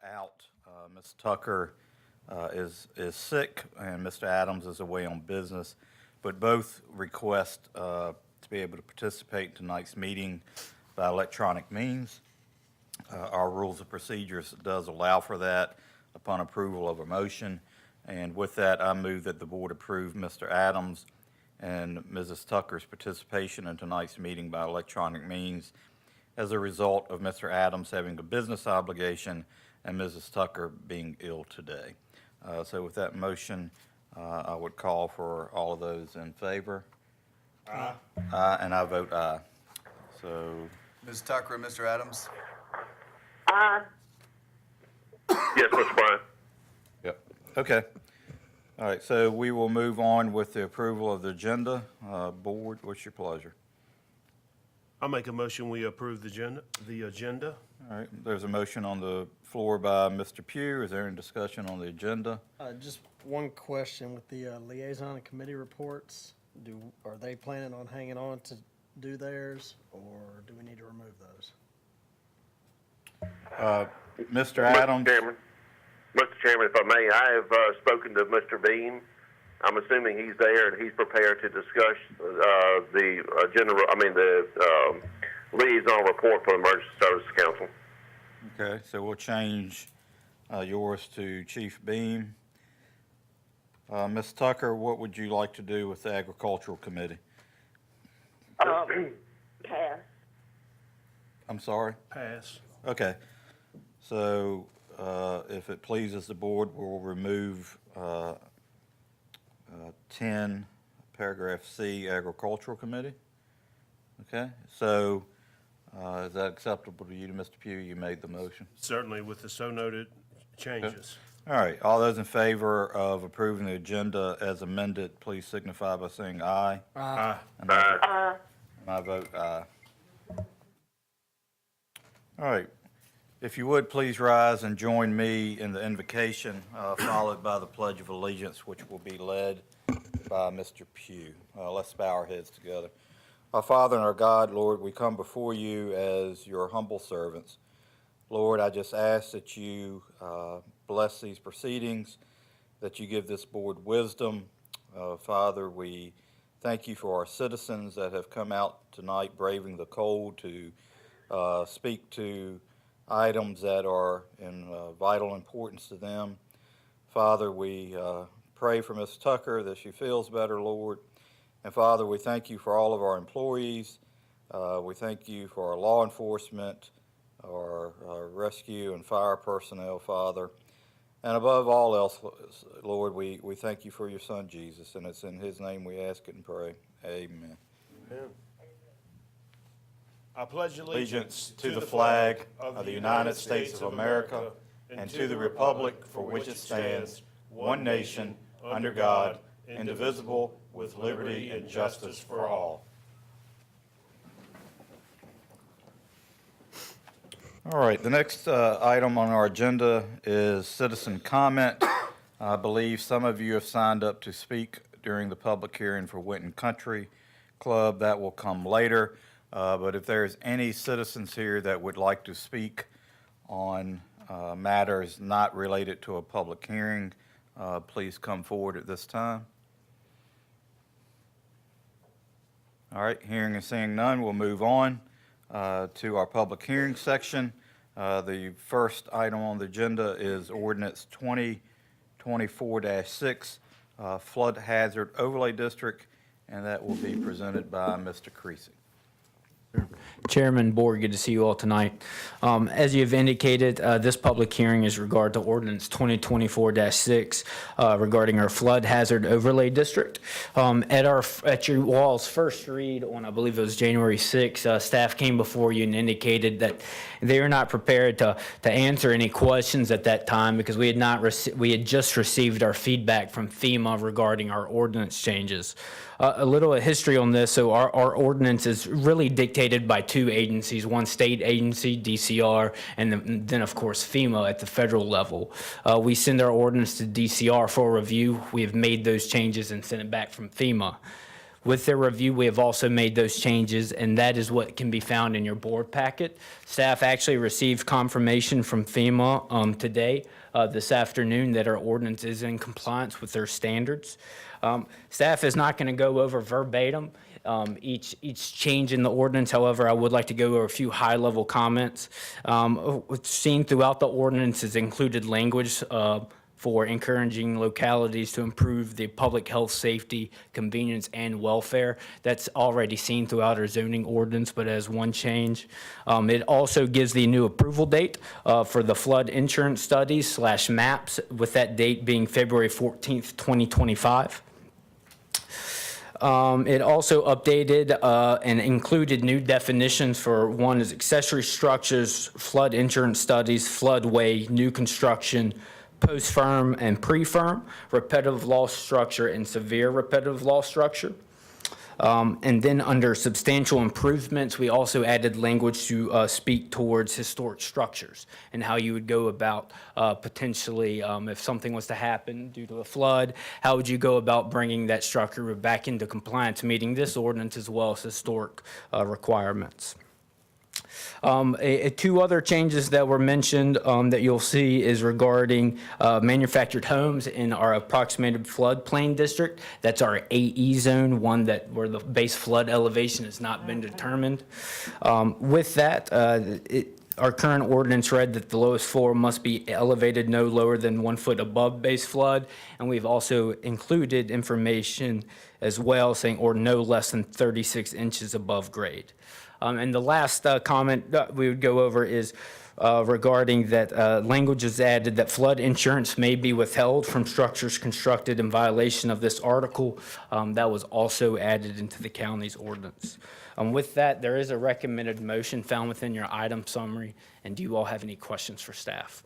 out. Ms. Tucker is sick, and Mr. Adams is away on business, but both request to be able to participate in tonight's meeting by electronic means. Our rules of procedures does allow for that upon approval of a motion, and with that, I move that the board approve Mr. Adams and Mrs. Tucker's participation in tonight's meeting by electronic means as a result of Mr. Adams having a business obligation and Mrs. Tucker being ill today. So with that motion, I would call for all of those in favor. Aye. Aye, and I vote aye. So, Ms. Tucker and Mr. Adams? Aye. Yes, Mr. Bryant. yep, okay. All right, so we will move on with the approval of the agenda. Board, what's your pleasure? I'll make a motion, we approve the agenda. All right, there's a motion on the floor by Mr. Pugh. Is there any discussion on the agenda? Just one question with the liaison and committee reports. Are they planning on hanging on to do theirs, or do we need to remove those? Mr. Adams? Mr. Chairman, if I may, I have spoken to Mr. Beam. I'm assuming he's there and he's prepared to discuss the liaison report for the Emergency Services Council. Okay, so we'll change yours to Chief Beam. Ms. Tucker, what would you like to do with the Agricultural Committee? Pass. I'm sorry? Pass. Okay, so if it pleases the board, we'll remove 10, paragraph C, Agricultural Committee. Okay, so is that acceptable to you, Mr. Pugh? You made the motion. Certainly with the so noted changes. All right, all those in favor of approving the agenda as amended, please signify by saying aye. Aye. And I vote aye. All right, if you would, please rise and join me in the invocation, followed by the Pledge of Allegiance, which will be led by Mr. Pugh. Let's bow our heads together. Our Father and our God, Lord, we come before you as your humble servants. Lord, I just ask that you bless these proceedings, that you give this board wisdom. Father, we thank you for our citizens that have come out tonight braving the cold to speak to items that are in vital importance to them. Father, we pray for Ms. Tucker that she feels better, Lord. And Father, we thank you for all of our employees. We thank you for our law enforcement, our rescue and fire personnel, Father. And above all else, Lord, we thank you for your Son, Jesus. And it's in his name we ask it and pray. Amen. Amen. I pledge Allegiance to the flag of the United States of America and to the republic for which it stands, one nation, under God, indivisible, with liberty and justice for all. All right, the next item on our agenda is citizen comment. I believe some of you have signed up to speak during the public hearing for Winton Country Club. That will come later. But if there's any citizens here that would like to speak on matters not related to a public hearing, please come forward at this time. All right, hearing and seeing none, we'll move on to our public hearing section. The first item on the agenda is ordinance 2024-6, flood hazard overlay district, and that will be presented by Mr. Creasy. Chairman, Board, good to see you all tonight. As you have indicated, this public hearing is regard to Ordinance 2024-6 regarding our flood hazard overlay district. At your all's first read on, I believe it was January 6th, staff came before you and indicated that they are not prepared to answer any questions at that time because we had just received our feedback from FEMA regarding our ordinance changes. A little history on this. So our ordinance is really dictated by two agencies, one state agency, DCR, and then of course FEMA at the federal level. We send our ordinance to DCR for review. We have made those changes and sent it back from FEMA. With their review, we have also made those changes, and that is what can be found in your board packet. Staff actually received confirmation from FEMA today, this afternoon, that our ordinance is in compliance with their standards. Staff is not going to go over verbatim each change in the ordinance. However, I would like to go over a few high-level comments. What's seen throughout the ordinance is included language for encouraging localities to improve the public health, safety, convenience, and welfare. That's already seen throughout our zoning ordinance, but as one change. It also gives the new approval date for the flood insurance studies / maps, with that date being February 14th, 2025. It also updated and included new definitions for one is accessory structures, flood insurance studies, floodway, new construction, post-firm and pre-firm, repetitive loss structure, and severe repetitive loss structure. And then under substantial improvements, we also added language to speak towards historic structures and how you would go about potentially, if something was to happen due to a flood, how would you go about bringing that structure back into compliance, meeting this ordinance as well as historic requirements. Two other changes that were mentioned that you'll see is regarding manufactured homes in our approximated floodplain district. That's our AE zone, one that where the base flood elevation has not been determined. With that, our current ordinance read that the lowest floor must be elevated no lower than 1 foot above base flood, and we've also included information as well saying or no less than 36 inches above grade. And the last comment that we would go over is regarding that language is added that flood insurance may be withheld from structures constructed in violation of this article. That was also added into the county's ordinance. With that, there is a recommended motion found within your item summary. And do you all have any questions for staff?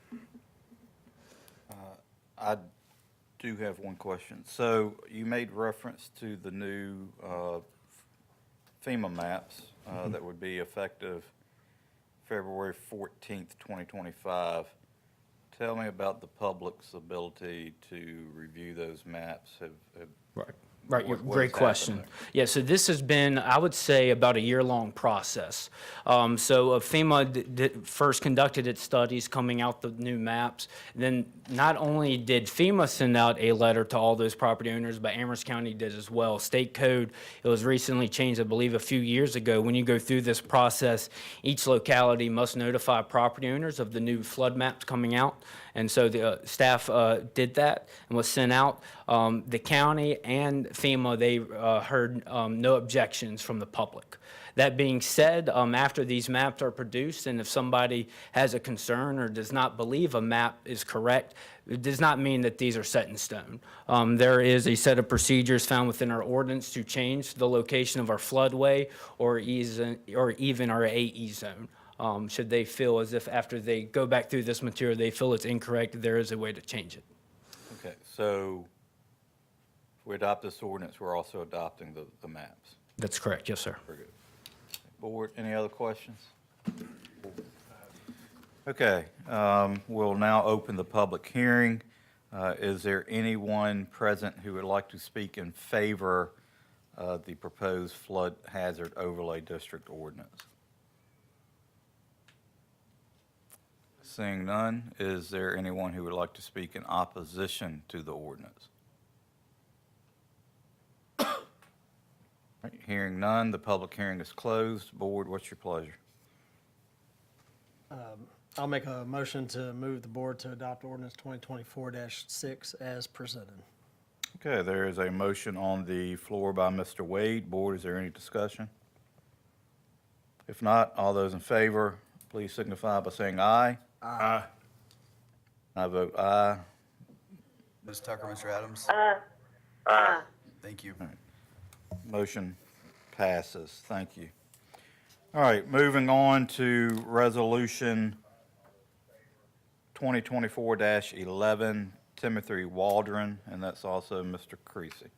I do have one question. So you made reference to the new FEMA maps that would be effective February 14th, 2025. Tell me about the public's ability to review those maps. Right, What great has question. happened Yeah, so this has been, I would say, about a year-long process. So FEMA first conducted its studies coming out the new maps. Then not only did FEMA send out a letter to all those property owners, but Amherst County did as well. State code, it was recently changed, I believe, a few years ago. When you go through this process, each locality must notify property owners of the new flood maps coming out. And so the staff did that and was sent out. The county and FEMA, they heard no objections from the public. That being said, after these maps are produced, and if somebody has a concern or does not believe a map is correct, it does not mean that these are set in stone. There is a set of procedures found within our ordinance to change the location of our floodway or even our AE zone. Should they feel as if after they go back through this material, they feel it's incorrect, there is a way to change it. Okay, so if we adopt this ordinance, we're also adopting the maps. That's correct, yes, sir. Very good. Board, any other questions? Okay, we'll now open the public hearing. Is there anyone present who would like to speak in favor of the proposed flood hazard overlay district ordinance? Seeing none, is there anyone who would like to speak in opposition to the ordinance? Right, hearing none, the public hearing is closed. Board, what's your pleasure? I'll make a motion to move the board to adopt ordinance 2024-6 as presented. Okay, there is a motion on the floor by Mr. Wade. Board, is there any discussion? If not, all those in favor, please signify by saying aye. Aye. I vote aye. Ms. Tucker, Mr. Adams? Thank you. Motion passes. Thank you. All right, moving on to Resolution 2024-11, Timothy Waldron, and that's also Mr. Creasy.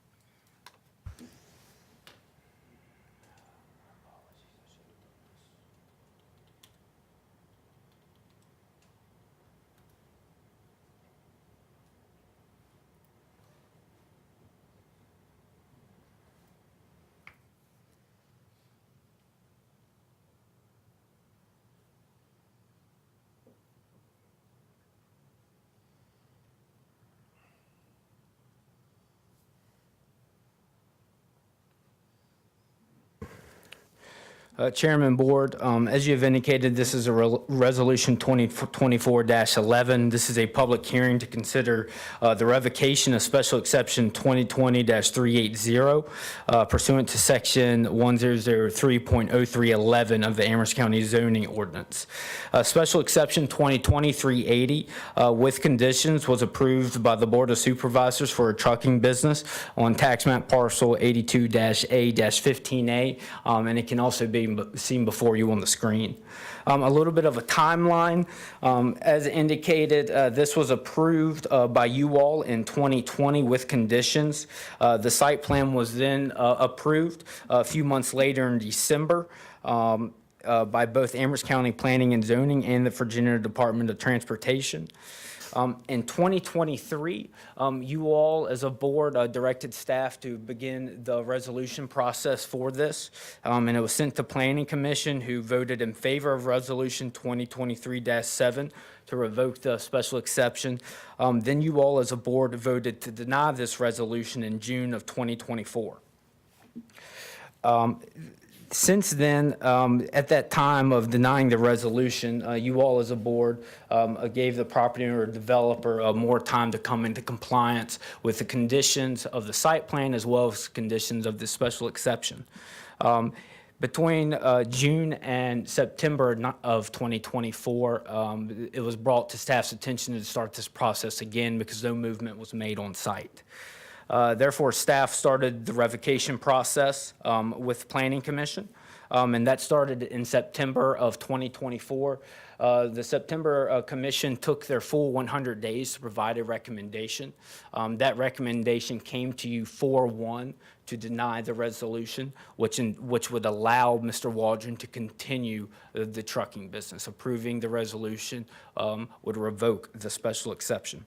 Chairman, Board, as you have indicated, this is a Resolution 2024-11. This is a public hearing to consider the revocation of Special Exception 2020-380 pursuant to Section 1003.0311 of the Amherst County Zoning Ordinance. Special Exception 2020-380 with conditions was approved by the Board of Supervisors for a trucking business on tax map parcel 82-A-15A, and it can also be seen before you on the screen. A little bit of a timeline. As indicated, this was approved by you all in 2020 with conditions. The site plan was then approved a few months later in December by both Amherst County Planning and Zoning and the Virginia Department of Transportation. In 2023, you all, as a board, directed staff to begin the resolution process for this, and it was sent to Planning Commission, who voted in favor of Resolution 2023-7 to revoke the special exception. Then you all, as a board, voted to deny this resolution in June of 2024. Since then, at that time of denying the resolution, you all as a board gave the property owner or developer more time to come into compliance with the conditions of the site plan as well as conditions of the special exception. Between June and September of 2024, it was brought to staff's attention to start this process again because no movement was made on site. Therefore, staff started the revocation process with Planning Commission, and that started in September of 2024. The September Commission took their full 100 days to provide a recommendation. That recommendation came to you 4-1 to deny the resolution, which would allow Mr. Waldron to continue the trucking business. Approving the resolution would revoke the special exception.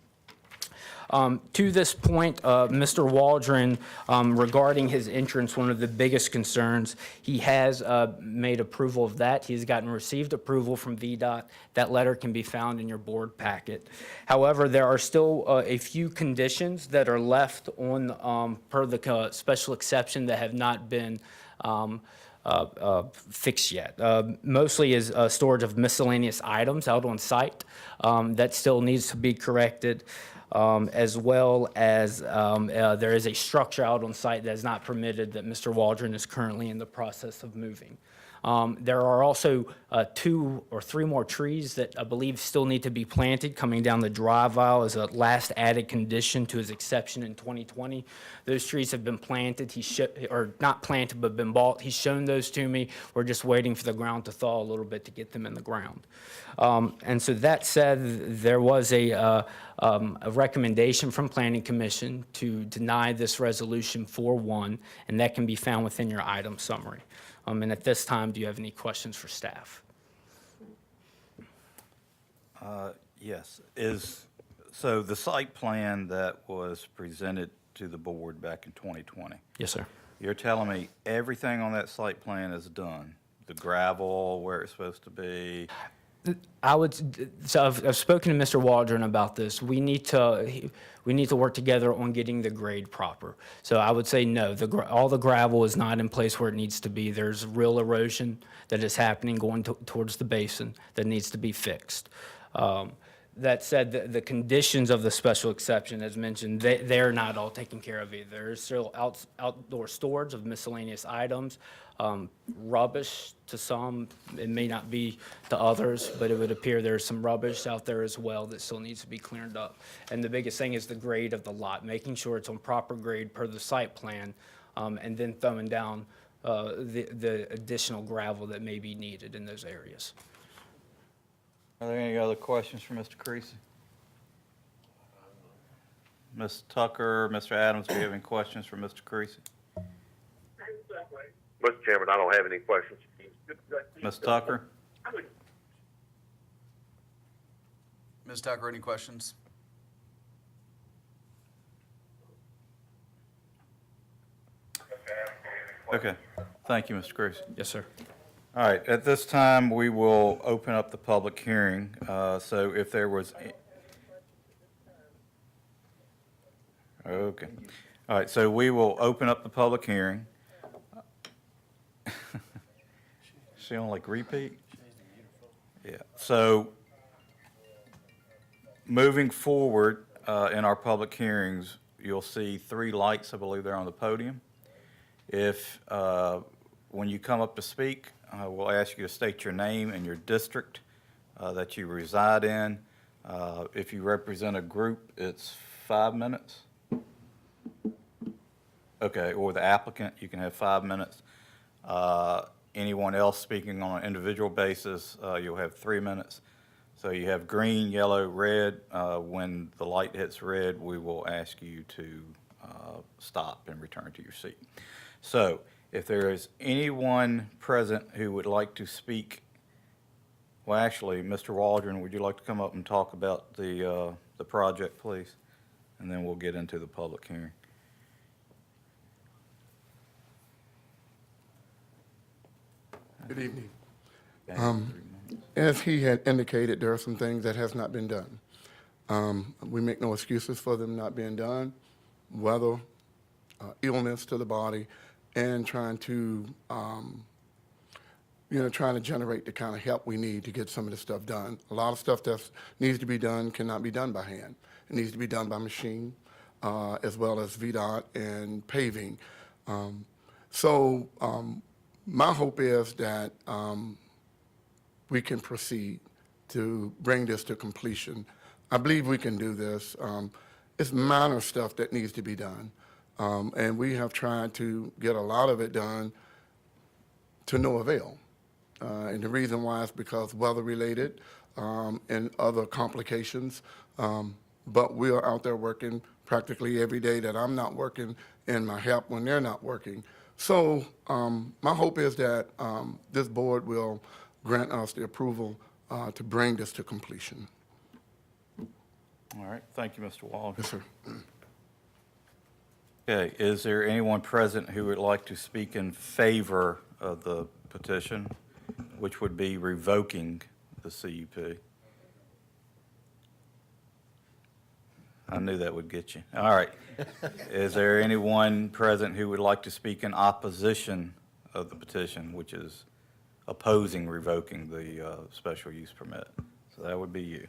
To this point, Mr. Waldron, regarding his entrance, one of the biggest concerns, he has made approval of that. He's received approval from VDOT. That letter can be found in your board packet. However, there are still a few conditions that are left on per the special exception that have not been fixed yet. Mostly is storage of miscellaneous items out on site. That still needs to be corrected. As well as there is a structure out on site that is not permitted that Mr. Waldron is currently in the process of moving. There are also 2 or 3 more trees that I believe still need to be planted coming down the drive aisle as a last added condition to his exception in 2020. Those trees have been planted, or not planted, but been bought. He's shown those to me. We're just waiting for the ground to thaw a little bit to get them in the ground. And so that said, there was a recommendation from Planning Commission to deny this resolution 4-1, and that can be found within your item summary. And at this time, do you have any questions for staff? Yes. So the site plan that was presented to the board back in 2020, Yes, sir. you're telling me everything on that site plan is done? The gravel, where it's supposed to be? So I've spoken to Mr. Waldron about this. We need to work together on getting the grade proper. So I would say no, all the gravel is not in place where it needs to be. There's real erosion that is happening going towards the basin that needs to be fixed. That said, the conditions of the special exception, as mentioned, they're not all taken care of either. There's still outdoor storage of miscellaneous items, rubbish to some. It may not be to others, but it would appear there's some rubbish out there as well that still needs to be cleared up. And the biggest thing is the grade of the lot, making sure it's on proper grade per the site plan, and then throwing down the additional gravel that may be needed in those areas. Are there any other questions for Mr. Creasy? Ms. Tucker, Mr. Adams, do you have any questions for Mr. Creasy? Mr. Chairman, I don't have any questions. Ms. Tucker? Ms. Tucker, any questions? Okay. Thank you, Mr. Creasy. Yes, sir. All right, at this time, we will open up the public hearing. So if there was... Okay. All right, so we will open up the public hearing. she on like repeat? Yeah, so moving forward in our public hearings, you'll see 3 lights, I believe they're on the podium. If, when you come up to speak, we'll ask you to state your name and your district that you reside in. If you represent a group, it's 5 minutes. Okay, or the applicant, you can have 5 minutes. Anyone else speaking on an individual basis, you'll have 3 minutes. So you have green, yellow, red. When the light hits red, we will ask you to stop and return to your seat. So if there is anyone present who would like to speak, well, actually, Mr. Waldron, would you like to come up and talk about the project, please? And then we'll get into the public hearing. Good evening. Okay, 3 minutes. As he had indicated, there are some things that has not been done. We make no excuses for them not being done, weather, illness to the body, and trying to generate the kind of help we need to get some of this stuff done. A lot of stuff that needs to be done cannot be done by hand. It needs to be done by machine, as well as VDOT and paving. My hope is that we can proceed to bring this to completion. I believe we can do this. It's minor stuff that needs to be done. And we have tried to get a lot of it done to no avail. And the reason why is because weather-related and other complications. But we are out there working practically every day that I'm not working, and my help when they're not working. So my hope is that this board will grant us the approval to bring this to completion. All right, thank you, Mr. Waldron. Yes, sir. Okay, is there anyone present who would like to speak in favor of the petition, which would be revoking the CUP? I knew that would get you. All right. Is there anyone present who would like to speak in opposition of the petition, which is opposing revoking the special use permit? So that would be you.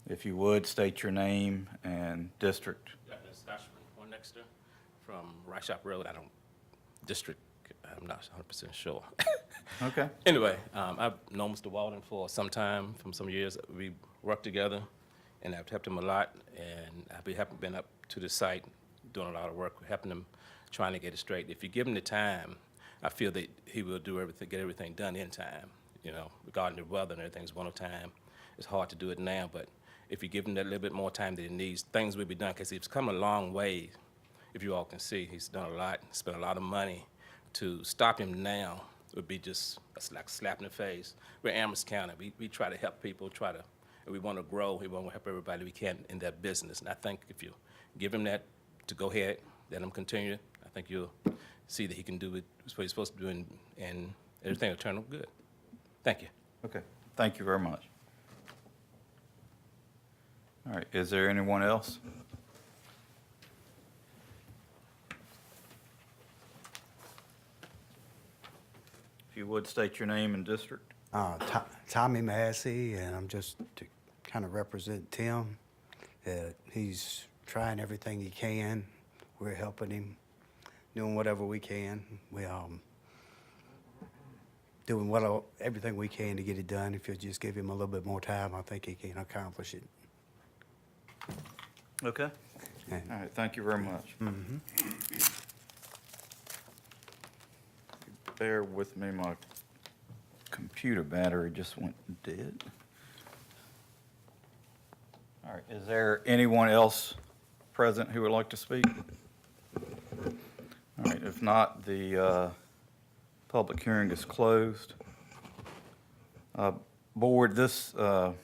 If you would, state your name and district. Yeah, it's Joshua Poindexter from Rice Shop Road. District, I'm not 100% sure. Okay. Anyway, I've known Mr. Walden for some time, from some years. We worked together, and I've helped him a lot. And I've been up to the site doing a lot of work, helping him, trying to get it straight. If you give him the time, I feel that he will do everything, get everything done in time. You know, regarding the weather and everything's one of time. It's hard to do it now, but if you give him that little bit more time that he needs, things will be done, because he's come a long way. If you all can see, he's done a lot, spent a lot of money. To stop him now would be just like a slap in the face. We're Amherst County. We try to help people, and we want to grow. We want to help everybody we can in that business. And I think if you give him that to go ahead, let him continue, I think you'll see that he can do what he's supposed to do, and everything will turn out good. Thank you. Okay, thank you very much. All right, is there anyone else? If you would, state your name and district. Tommy Massey, and I'm just to kind of represent Tim. He's trying everything he can. We're helping him, doing whatever we can. We doing everything we can to get it done. If you'll just give him a little bit more time, I think he can accomplish it. Okay. And All right, thank you very much. Bear with me, my computer battery just went dead. All right, is there anyone else present who would like to speak? All right, if not, the public hearing is closed. Board, this, if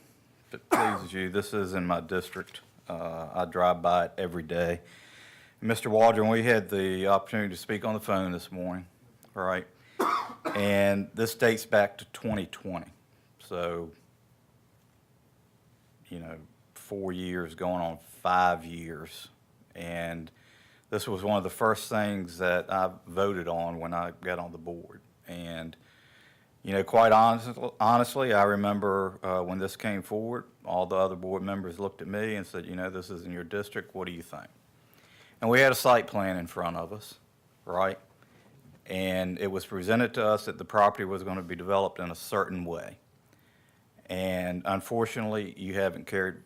it pleases you, this is in my district. I drive by it every day. Mr. Waldron, we had the opportunity to speak on the phone this morning, all right? And this dates back to 2020. So, 4 years going on 5 years. And this was one of the first things that I voted on when I got on the board. And You know, honestly, I remember when this came forward, all the other board members looked at me and said, you know, this is in your district, what do you think? And we had a site plan in front of us, right? And it was presented to us that the property was going to be developed in a certain way. And unfortunately, you haven't carried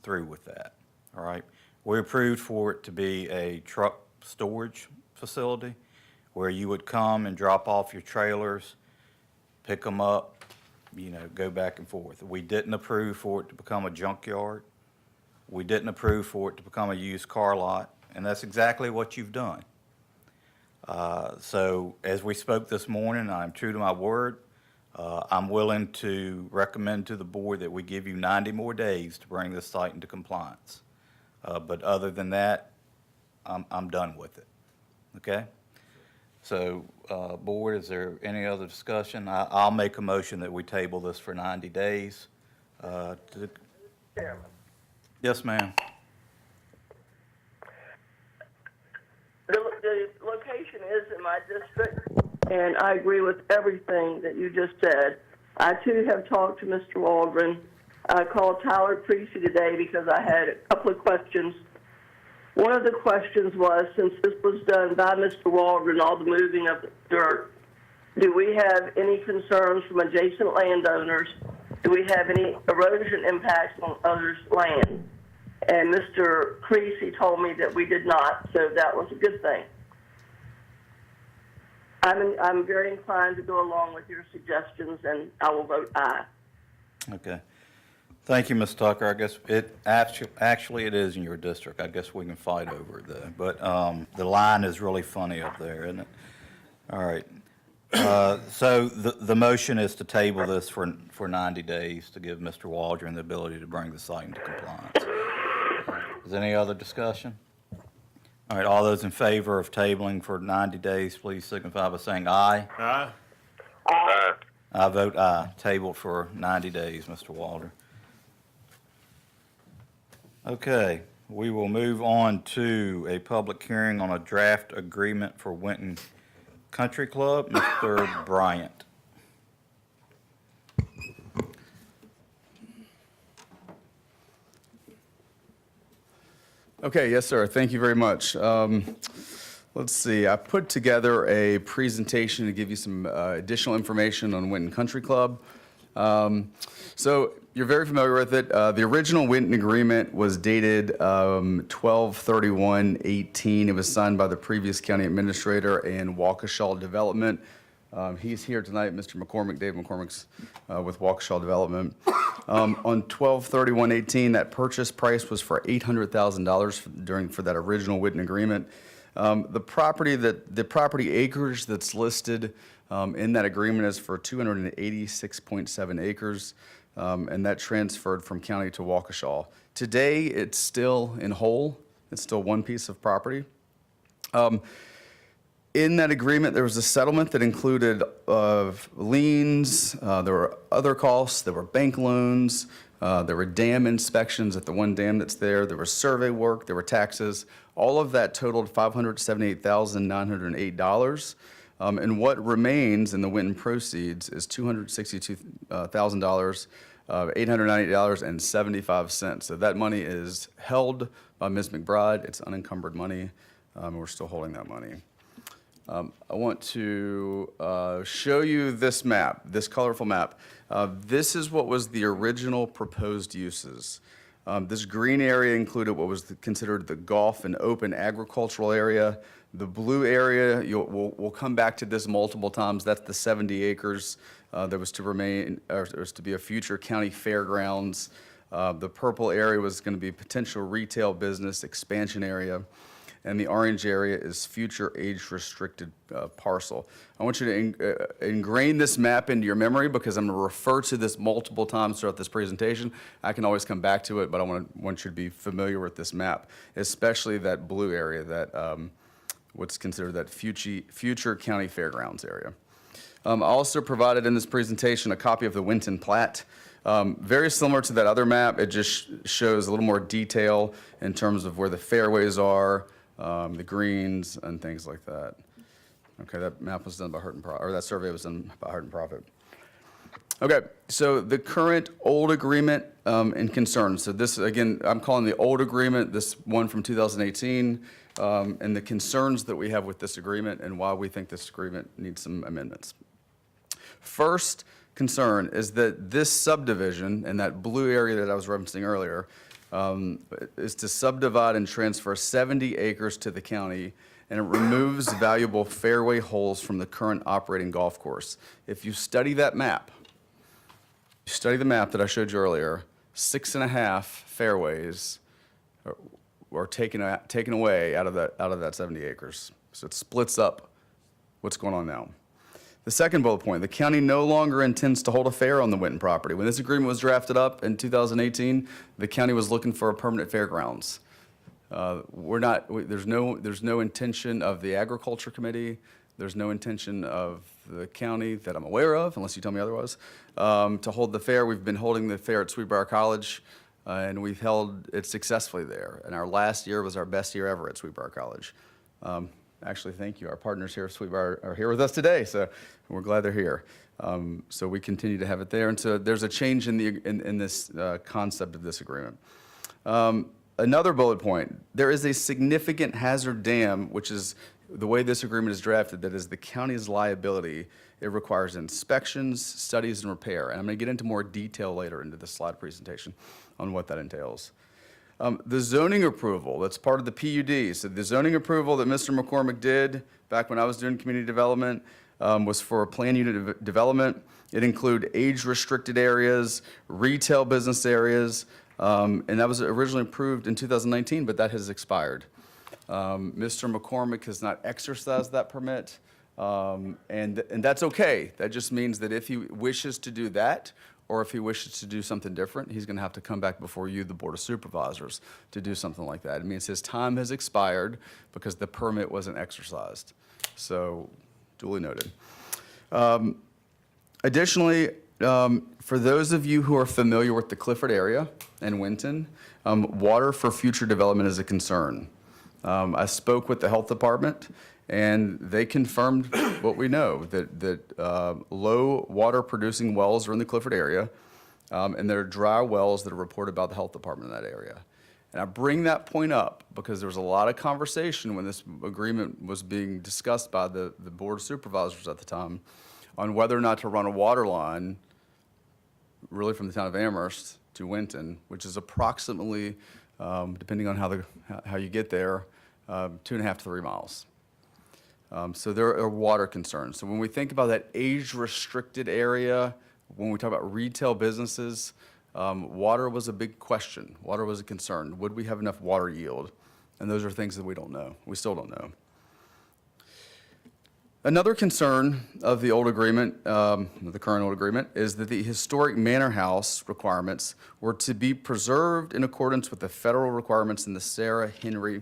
through with that, all right? We approved for it to be a truck storage facility where you would come and drop off your trailers, pick them up, you know, go back and forth. We didn't approve for it to become a junkyard. We didn't approve for it to become a used car lot, and that's exactly what you've done. So as we spoke this morning, I'm true to my word. I'm willing to recommend to the board that we give you 90 more days to bring this site into compliance. But other than that, I'm done with it, okay? So, board, is there any other discussion? I'll make a motion that we table this for 90 days. Chairman. Yes, ma'am. The location is in my district, and I agree with everything that you just said. I, too, have talked to Mr. Waldron. I called Tyler Creasy today because I had a couple of questions. One of the questions was, since this was done by Mr. Waldron, all the moving of the dirt, do we have any concerns from adjacent landowners? Do we have any erosion impacts on others' land? And Mr. Creasy told me that we did not, so that was a good thing. I'm very inclined to go along with your suggestions, and I will vote aye. Okay. Thank you, Ms. Tucker. I guess it actually it is in your district. I guess we can fight over it though. But the line is really funny up there, isn't it? All right. So the motion is to table this for 90 days to give Mr. Waldron the ability to bring the site into compliance. Is there any other discussion? All right, all those in favor of tabling for 90 days, please signify by saying aye. Aye. I vote aye. Table for 90 days, Mr. Waldron. Okay, we will move on to a public hearing on a draft agreement for Winton Country Club. Mr. Bryant. Okay, yes, sir. Thank you very much. Let's see. I put together a presentation to give you some additional information on Winton Country Club. So you're very familiar with it. The original Winton agreement was dated 12/31/18. It was signed by the previous county administrator and Waukesha Development. He's here tonight, Mr. McCormick, Dave McCormick's with Waukesha Development. On 12/31/18, that purchase price was for $800,000 for that original Winton agreement. The property acreage that's listed in that agreement is for 286.7 acres, and that transferred from county to Waukesha. Today, it's still in whole. It's still one piece of property. In that agreement, there was a settlement that included liens, there were other costs, there were bank loans, there were dam inspections at the one dam that's there was survey work, there were taxes. All of that totaled $578,908. And what remains in the Winton proceeds is $262,000, $898.75. So that money is held by Ms. McBride. It's unencumbered money. We're still holding that money. I want to show you this map, this colorful map. This is what was the original proposed uses. This green area included what was considered the golf and open agricultural area. The blue area, we'll come back to this multiple times. That's the 70 acres that was to remain, or was to be a future county fairgrounds. The purple area was going to be potential retail business expansion area. And the orange area is future age-restricted parcel. I want you to ingrain this map into your memory because I'm going to refer to this multiple times throughout this presentation. I can always come back to it, but I want you to be familiar with this map, especially that blue area, that what's considered that future county fairgrounds area. I also provided in this presentation a copy of the Winton Plat. Very similar to that other map, it just shows a little more detail in terms of where the fairways are, the greens, and things like that. Okay, that map was done by Hurt and Profit, or that survey was done by Hurt and Profit. Okay, so the current old agreement and concerns. So this, again, I'm calling the old agreement, this one from 2018, and the concerns that we have with this agreement and why we think this agreement needs some amendments. First concern is that this subdivision, in that blue area that I was referencing earlier, is to subdivide and transfer 70 acres to the county, and it removes valuable fairway holes from the current operating golf course. If you study that map, the map that I showed you earlier, 6.5 fairways are taken away out of that 70 acres. So it splits up what's going on now. The second bullet point, the county no longer intends to hold a fair on the Winton property. When this agreement was drafted up in 2018, the county was looking for a permanent fairgrounds. There's no intention of the agriculture committee. There's no intention of the county that I'm aware of, unless you tell me otherwise, to hold the fair. We've been holding the fair at Sweetbriar College, and we've held it successfully there. And our last year was our best year ever at Sweetbriar College. Actually, thank you. Our partners here at Sweetbriar are here with us today, so we're glad they're here. So we continue to have it there, and so there's a change in this concept of this agreement. Another bullet point, there is a significant hazard dam, which is the way this agreement is drafted, that is the county's liability. It requires inspections, studies, and repair. And I'm going to get into more detail later into the slide presentation on what that entails. The zoning approval, that's part of the PUD. So the zoning approval that Mr. McCormick did back when I was doing community development was for a plan unit development. It included age-restricted areas, retail business areas, and that was originally approved in 2019, but that has expired. Mr. McCormick has not exercised that permit, and that's okay. That just means that if he wishes to do that, or if he wishes to do something different, he's going to have to come back before you, the Board of Supervisors, to do something like that. It means his time has expired because the permit wasn't exercised. So, duly noted. Additionally, for those of you who are familiar with the Clifford area and Winton, water for future development is a concern. I spoke with the health department, and they confirmed what we know, that low water producing wells are in the Clifford area, and there are dry wells that are reported by the health department in that area. And I bring that point up because there was a lot of conversation when this agreement was being discussed by the Board of Supervisors at the time on whether or not to run a water line really from the town of Amherst to Winton, which is approximately, depending on how you get there, 2.5 to 3 miles. So there are water concerns. So when we think about that age-restricted area, when we talk about retail businesses, water was a big question. Water was a concern. Would we have enough water yield? And those are things that we don't know. We still don't know. Another concern of the old agreement, the current old agreement, is that the historic manor house requirements were to be preserved in accordance with the federal requirements in the Sarah Henry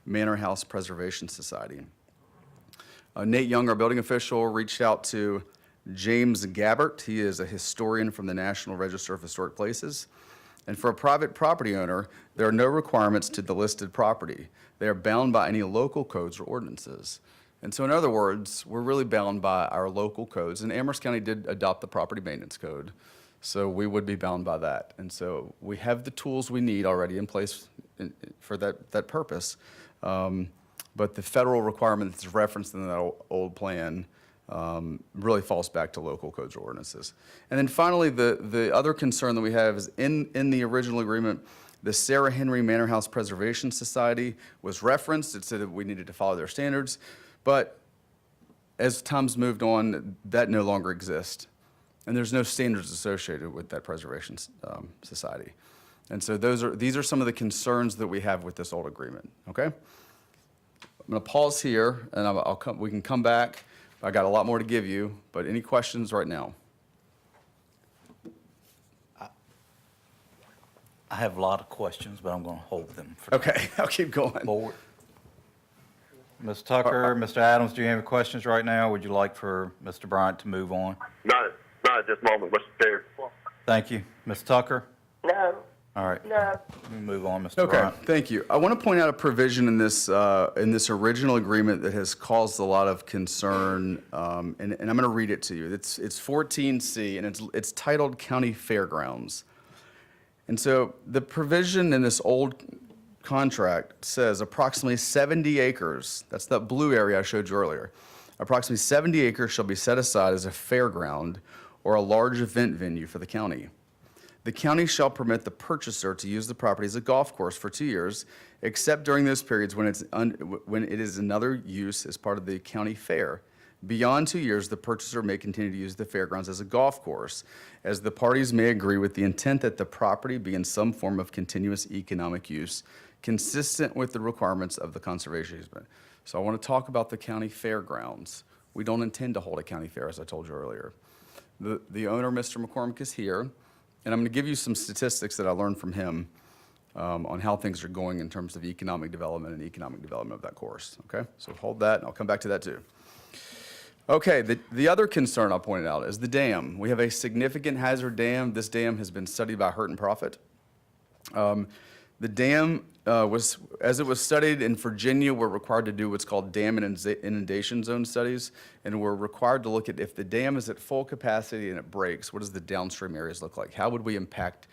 Manor House Preservation Society. Nate Young, our building official, reached out to James Gabbert. He is a historian from the National Register of Historic Places. And for a private property owner, there are no requirements to the listed property. They are bound by any local codes or ordinances. And so in other words, we're really bound by our local codes. And Amherst County did adopt the property maintenance code, so we would be bound by that. And so we have the tools we need already in place for that purpose. But the federal requirement that's referenced in that old plan really falls back to local codes or ordinances. And then finally, the other concern that we have is in the original agreement, the Sarah Henry Manor House Preservation Society was referenced. It said that we needed to follow their standards. But as time's moved on, that no longer exists. And there's no standards associated with that preservation society. And so these are some of the concerns that we have with this old agreement, okay? I'm going to pause here, and we can come back. I got a lot more to give you, but any questions right now? I have a lot of questions, but I'm going to hold them for Okay, I'll keep going. forward. Ms. Tucker, Mr. Adams, do you have any questions right now? Would you like for Mr. Bryant to move on? Not at this moment, Mr. Chair. Thank you. Ms. Tucker? No. All right, No. let me move on, Mr. Okay, Bryant. thank you. I want to point out a provision in this original agreement that has caused a lot of concern, and I'm going to read it to you. It's 14C, and it's titled County Fairgrounds. And so the provision in this old contract says approximately 70 acres, that's that blue area I showed you earlier, approximately 70 acres shall be set aside as a fairground or a large event venue for the county. The county shall permit the purchaser to use the property as a golf course for 2 years, except during those periods when it is another use as part of the county fair. Beyond 2 years, the purchaser may continue to use the fairgrounds as a golf course, as the parties may agree with the intent that the property be in some form of continuous economic use, consistent with the requirements of the conservation easement. So I want to talk about the county fairgrounds. We don't intend to hold a county fair, as I told you earlier. The owner, Mr. McCormick, is here. And I'm going to give you some statistics that I learned from him on how things are going in terms of economic development and economic development of that course, okay? So hold that, and I'll come back to that too. Okay, the other concern I'll point out is the dam. We have a significant hazard dam. This dam has been studied by Hurt and Profit. The dam as it was studied in Virginia, we're required to do what's called dam and inundation zone studies, and we're required to look at if the dam is at full capacity and it breaks, what does the downstream areas look like? How would we impact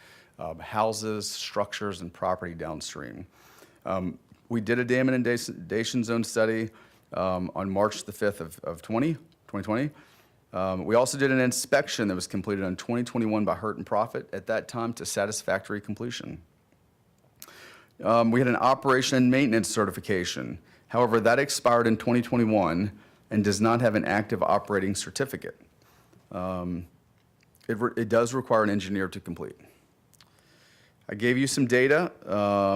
houses, structures, and property downstream? We did a dam and inundation zone study on March the 5th of 2020. We also did an inspection that was completed in 2021 by Hurt and Profit at that time to satisfactory completion. We had an operation and maintenance certification. However, that expired in 2021 and does not have an active operating certificate. It does require an engineer to complete. I gave you some data I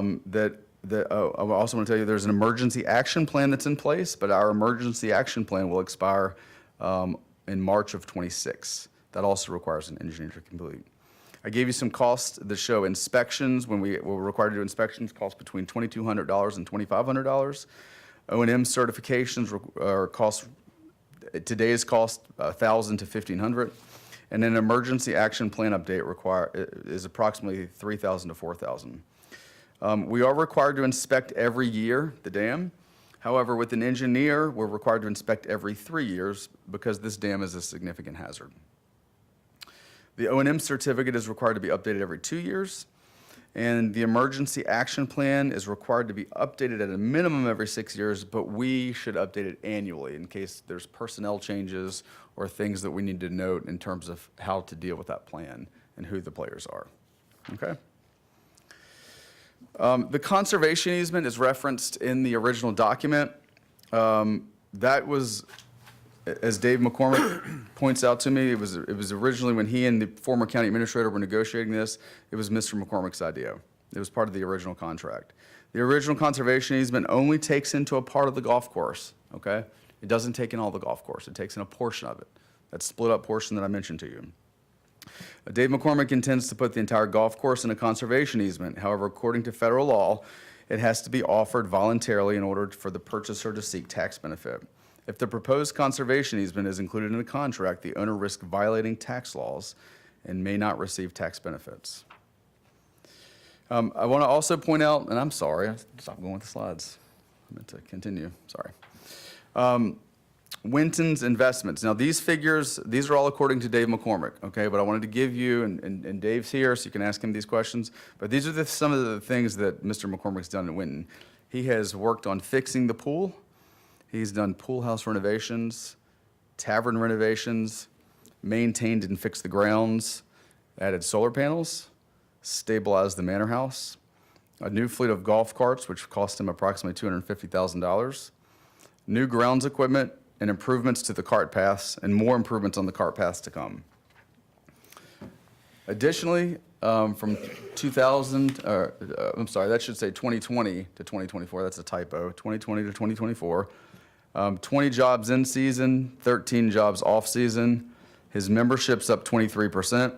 also want to tell you there's an emergency action plan that's in place, but our emergency action plan will expire in March of 26. That also requires an engineer to complete. I gave you some costs that show inspections. When we were required to do inspections, cost between $2,200 and $2,500. O&M certifications are today's cost $1,000 to $1,500. And an emergency action plan update is approximately $3,000 to $4,000. We are required to inspect every year the dam. However, with an engineer, we're required to inspect every 3 years because this dam is a significant hazard. The O&M certificate is required to be updated every 2 years, and the emergency action plan is required to be updated at a minimum every 6 years, but we should update it annually in case there's personnel changes or things that we need to note in terms of how to deal with that plan and who the players are. Okay? The conservation easement is referenced in the original document. That was, as Dave McCormick points out to me, it was originally when he and the former county administrator were negotiating this, it was Mr. McCormick's idea. It was part of the original contract. The original conservation easement only takes into a part of the golf course, okay? It doesn't take in all the golf course. It takes in a portion of it. That split up portion that I mentioned to you. Dave McCormick intends to put the entire golf course in a conservation easement. However, according to federal law, it has to be offered voluntarily in order for the purchaser to seek tax benefit. If the proposed conservation easement is included in the contract, the owner risks violating tax laws and may not receive tax benefits. I want to also point out, and I'm sorry, I stopped going with the slides. I meant to continue, sorry. Winton's investments. Now, these figures, these are all according to Dave McCormick, okay? But I wanted to give you, and Dave's here, so you can ask him these questions. But these are some of the things that Mr. McCormick's done in Winton. He has worked on fixing the pool. He's done pool house renovations, tavern renovations, maintained and fixed the grounds, added solar panels, stabilized the manor house, a new fleet of golf carts, which cost him approximately $250,000, new grounds equipment, and improvements to the cart paths, and more improvements on the cart paths to come. Additionally, from that should say 2020 to 2024, that's a typo, 2020 to 2024. 20 jobs in season, 13 jobs off season. His membership's up 23%.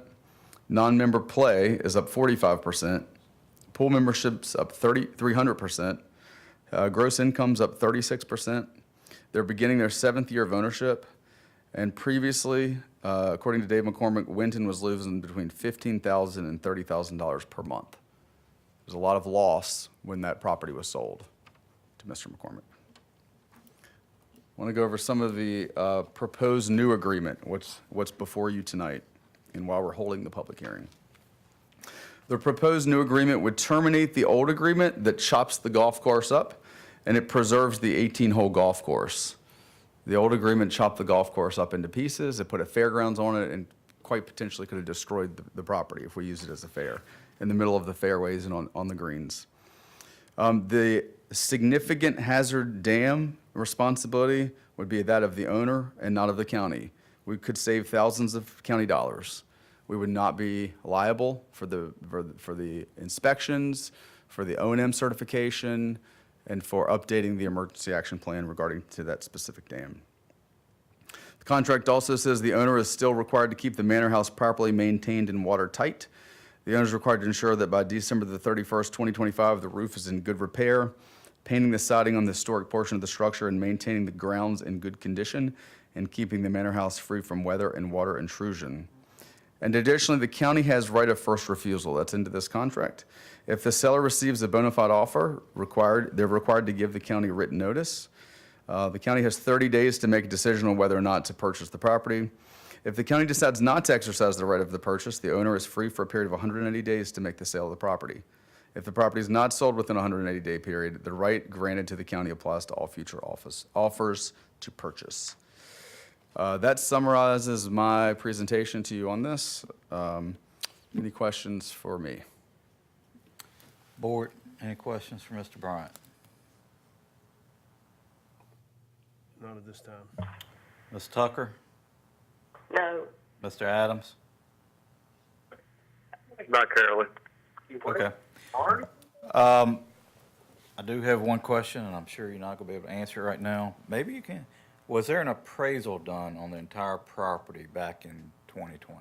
Non-member play is up 45%. Pool membership's up 300%. Gross income's up 36%. They're beginning their 7th year of ownership. And previously, according to Dave McCormick, Winton was losing between $15,000 and $30,000 per month There's a lot of loss when that property was sold to Mr. McCormick. I want to go over some of the proposed new agreement, what's before you tonight, and while we're holding the public hearing. The proposed new agreement would terminate the old agreement that chops the golf course up, and it preserves the 18-hole golf course. The old agreement chopped the golf course up into pieces. It put a fairgrounds on it and quite potentially could have destroyed the property if we used it as a fair in the middle of the fairways and on the greens. The significant hazard dam responsibility would be that of the owner and not of the county. We could save thousands of county dollars. We would not be liable for the inspections, for the O&M certification, and for updating the emergency action plan regarding to that specific dam. The contract also says the owner is still required to keep the manor house properly maintained and watertight. The owner is required to ensure that by December the 31st, 2025, the roof is in good repair, painting the siding on the historic portion of the structure, and maintaining the grounds in good condition, and keeping the manor house free from weather and water intrusion. And additionally, the county has right of first refusal. That's into this contract. If the seller receives a bona fide offer, they're required to give the county written notice. The county has 30 days to make a decision on whether or not to purchase the property. If the county decides not to exercise the right of the purchase, the owner is free for a period of 180 days to make the sale of the property. If the property is not sold within a 180-day period, the right granted to the county applies to all future offers to purchase. That summarizes my presentation to you on this. Any questions for me? Board, any questions for Mr. Bryant? None at this time. Ms. Tucker? No. Mr. Adams? Not Carolyn. Okay. I do have one question, and I'm sure you're not going to be able to answer it right now. Maybe you can. Was there an appraisal done on the entire property back in 2020?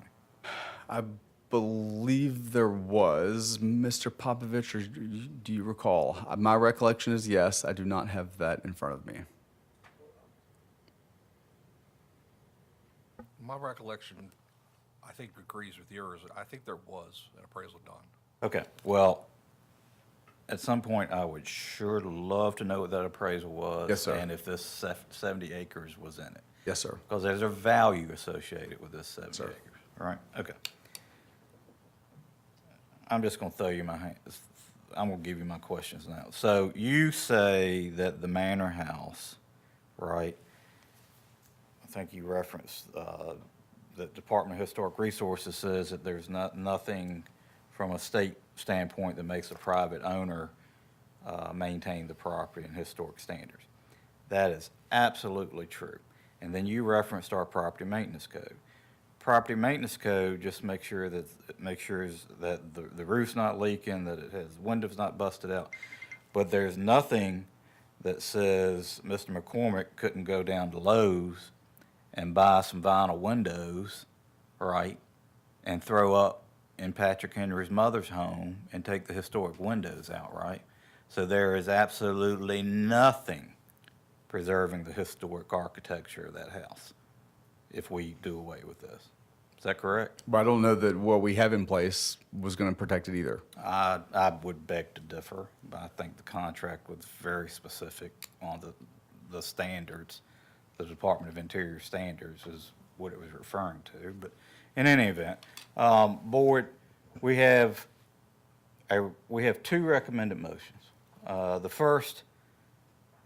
I believe there was. Mr. Popovich, or do you recall? My recollection is yes. I do not have that in front of me. My recollection, I think, agrees with yours. I think there was an appraisal done. Okay, well, at some point, I would sure love to know what that appraisal was. Yes, sir. And if this 70 acres was in it. Yes, sir. Because there's a value associated with this 70 Sir. acres, right? Okay. I'm just going to throw you my hand. I'm going to give you my questions now. So you say that the manor house, right? I think you referenced the Department of Historic Resources says that there's nothing from a state standpoint that makes a private owner maintain the property in historic standards. That is absolutely true. And then you referenced our property maintenance code. Property maintenance code just makes sure that the roof's not leaking, that it has windows not busted out. But there's nothing that says Mr. McCormick couldn't go down to Lowe's and buy some vinyl windows, right, and throw up in Patrick Henry's mother's home and take the historic windows out, right? So there is absolutely nothing preserving the historic architecture of that house if we do away with this. Is that correct? But I don't know that what we have in place was going to protect it either. I would beg to differ, but I think the contract was very specific on the standards. The Department of Interior standards is what it was referring to. But in any event, board, we have two recommended motions. The first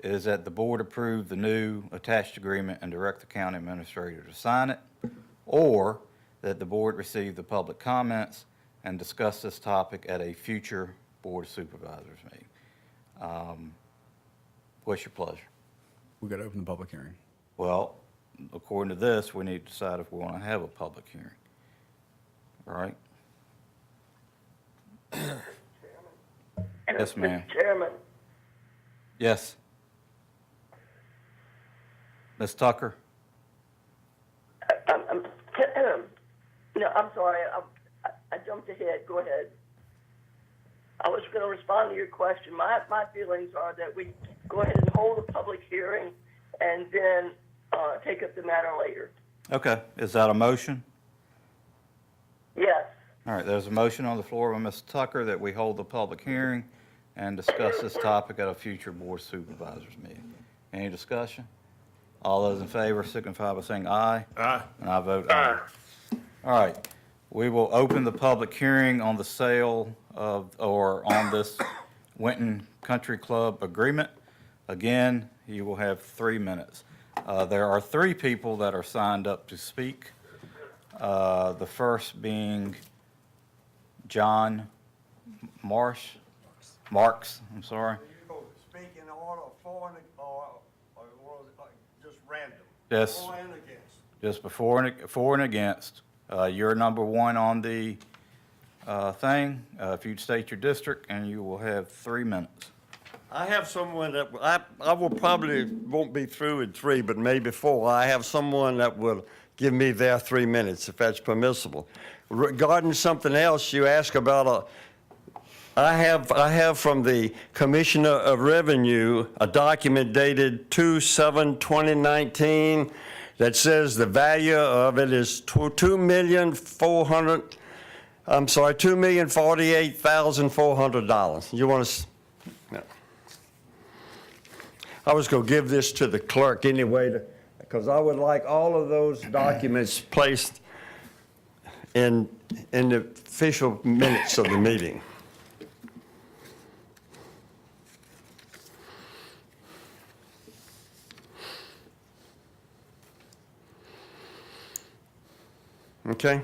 is that the board approve the new attached agreement and direct the county administrator to sign it, or that the board receive the public comments and discuss this topic at a future Board of Supervisors meeting. What's your pleasure? We've got to open the public hearing. Well, according to this, we need to decide if we want to have a public hearing, right? Yes, ma'am. Mr. Chairman, Yes. Ms. Tucker? I'm sorry, I jumped ahead. Go ahead. I was going to respond to your question. My feelings are that we go ahead and hold a public hearing and then take up the matter later. Okay, is that a motion? Yes. All right, there's a motion on the floor by Mr. Tucker that we hold the public hearing and discuss this topic at a future Board of Supervisors meeting. Any discussion? All those in favor signify by saying aye. Aye. And I vote aye. All right, we will open the public hearing on the sale of, or on this Winton Country Club agreement. Again, you will have 3 minutes. There are 3 people that are signed up to speak. The first being John Marks, I'm sorry. Speak in order for and, or was it like just random? Yes. For and against. Just for and against. You're number 1 on the thing. If you'd state your district, and you will have 3 minutes. I have someone that, I will probably won't be through in 3, but maybe 4. I have someone that will give me their 3 minutes, if that's permissible. Regarding something else, you ask about I have from the Commissioner of Revenue a document dated 2/7/2019 that says the value of it is $2,048,400. You want to? No. I was going to give this to the clerk anyway, because I would like all of those documents placed in the official minutes of the meeting. Okay?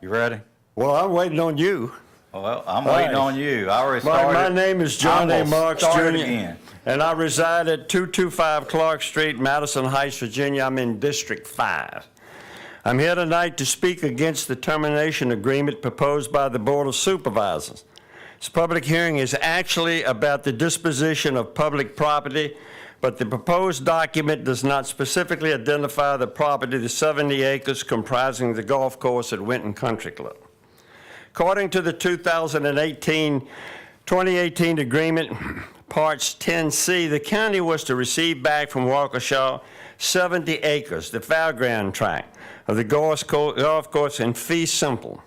You ready? Well, I'm waiting on you. Well, I'm All waiting right. on you. I already started. My name is John A. I'm gonna Marks, start it Jr., again. and I reside at 225 Clark Street, Madison Heights, Virginia. I'm in District 5. I'm here tonight to speak against the termination agreement proposed by the Board of Supervisors. This public hearing is actually about the disposition of public property, but the proposed document does not specifically identify the property, the 70 acres comprising the golf course at Winton Country Club. According to the 2018 agreement, Parts 10C, the county was to receive back from Waukesha 70 acres, the fairground tract of the golf course, in fee simple.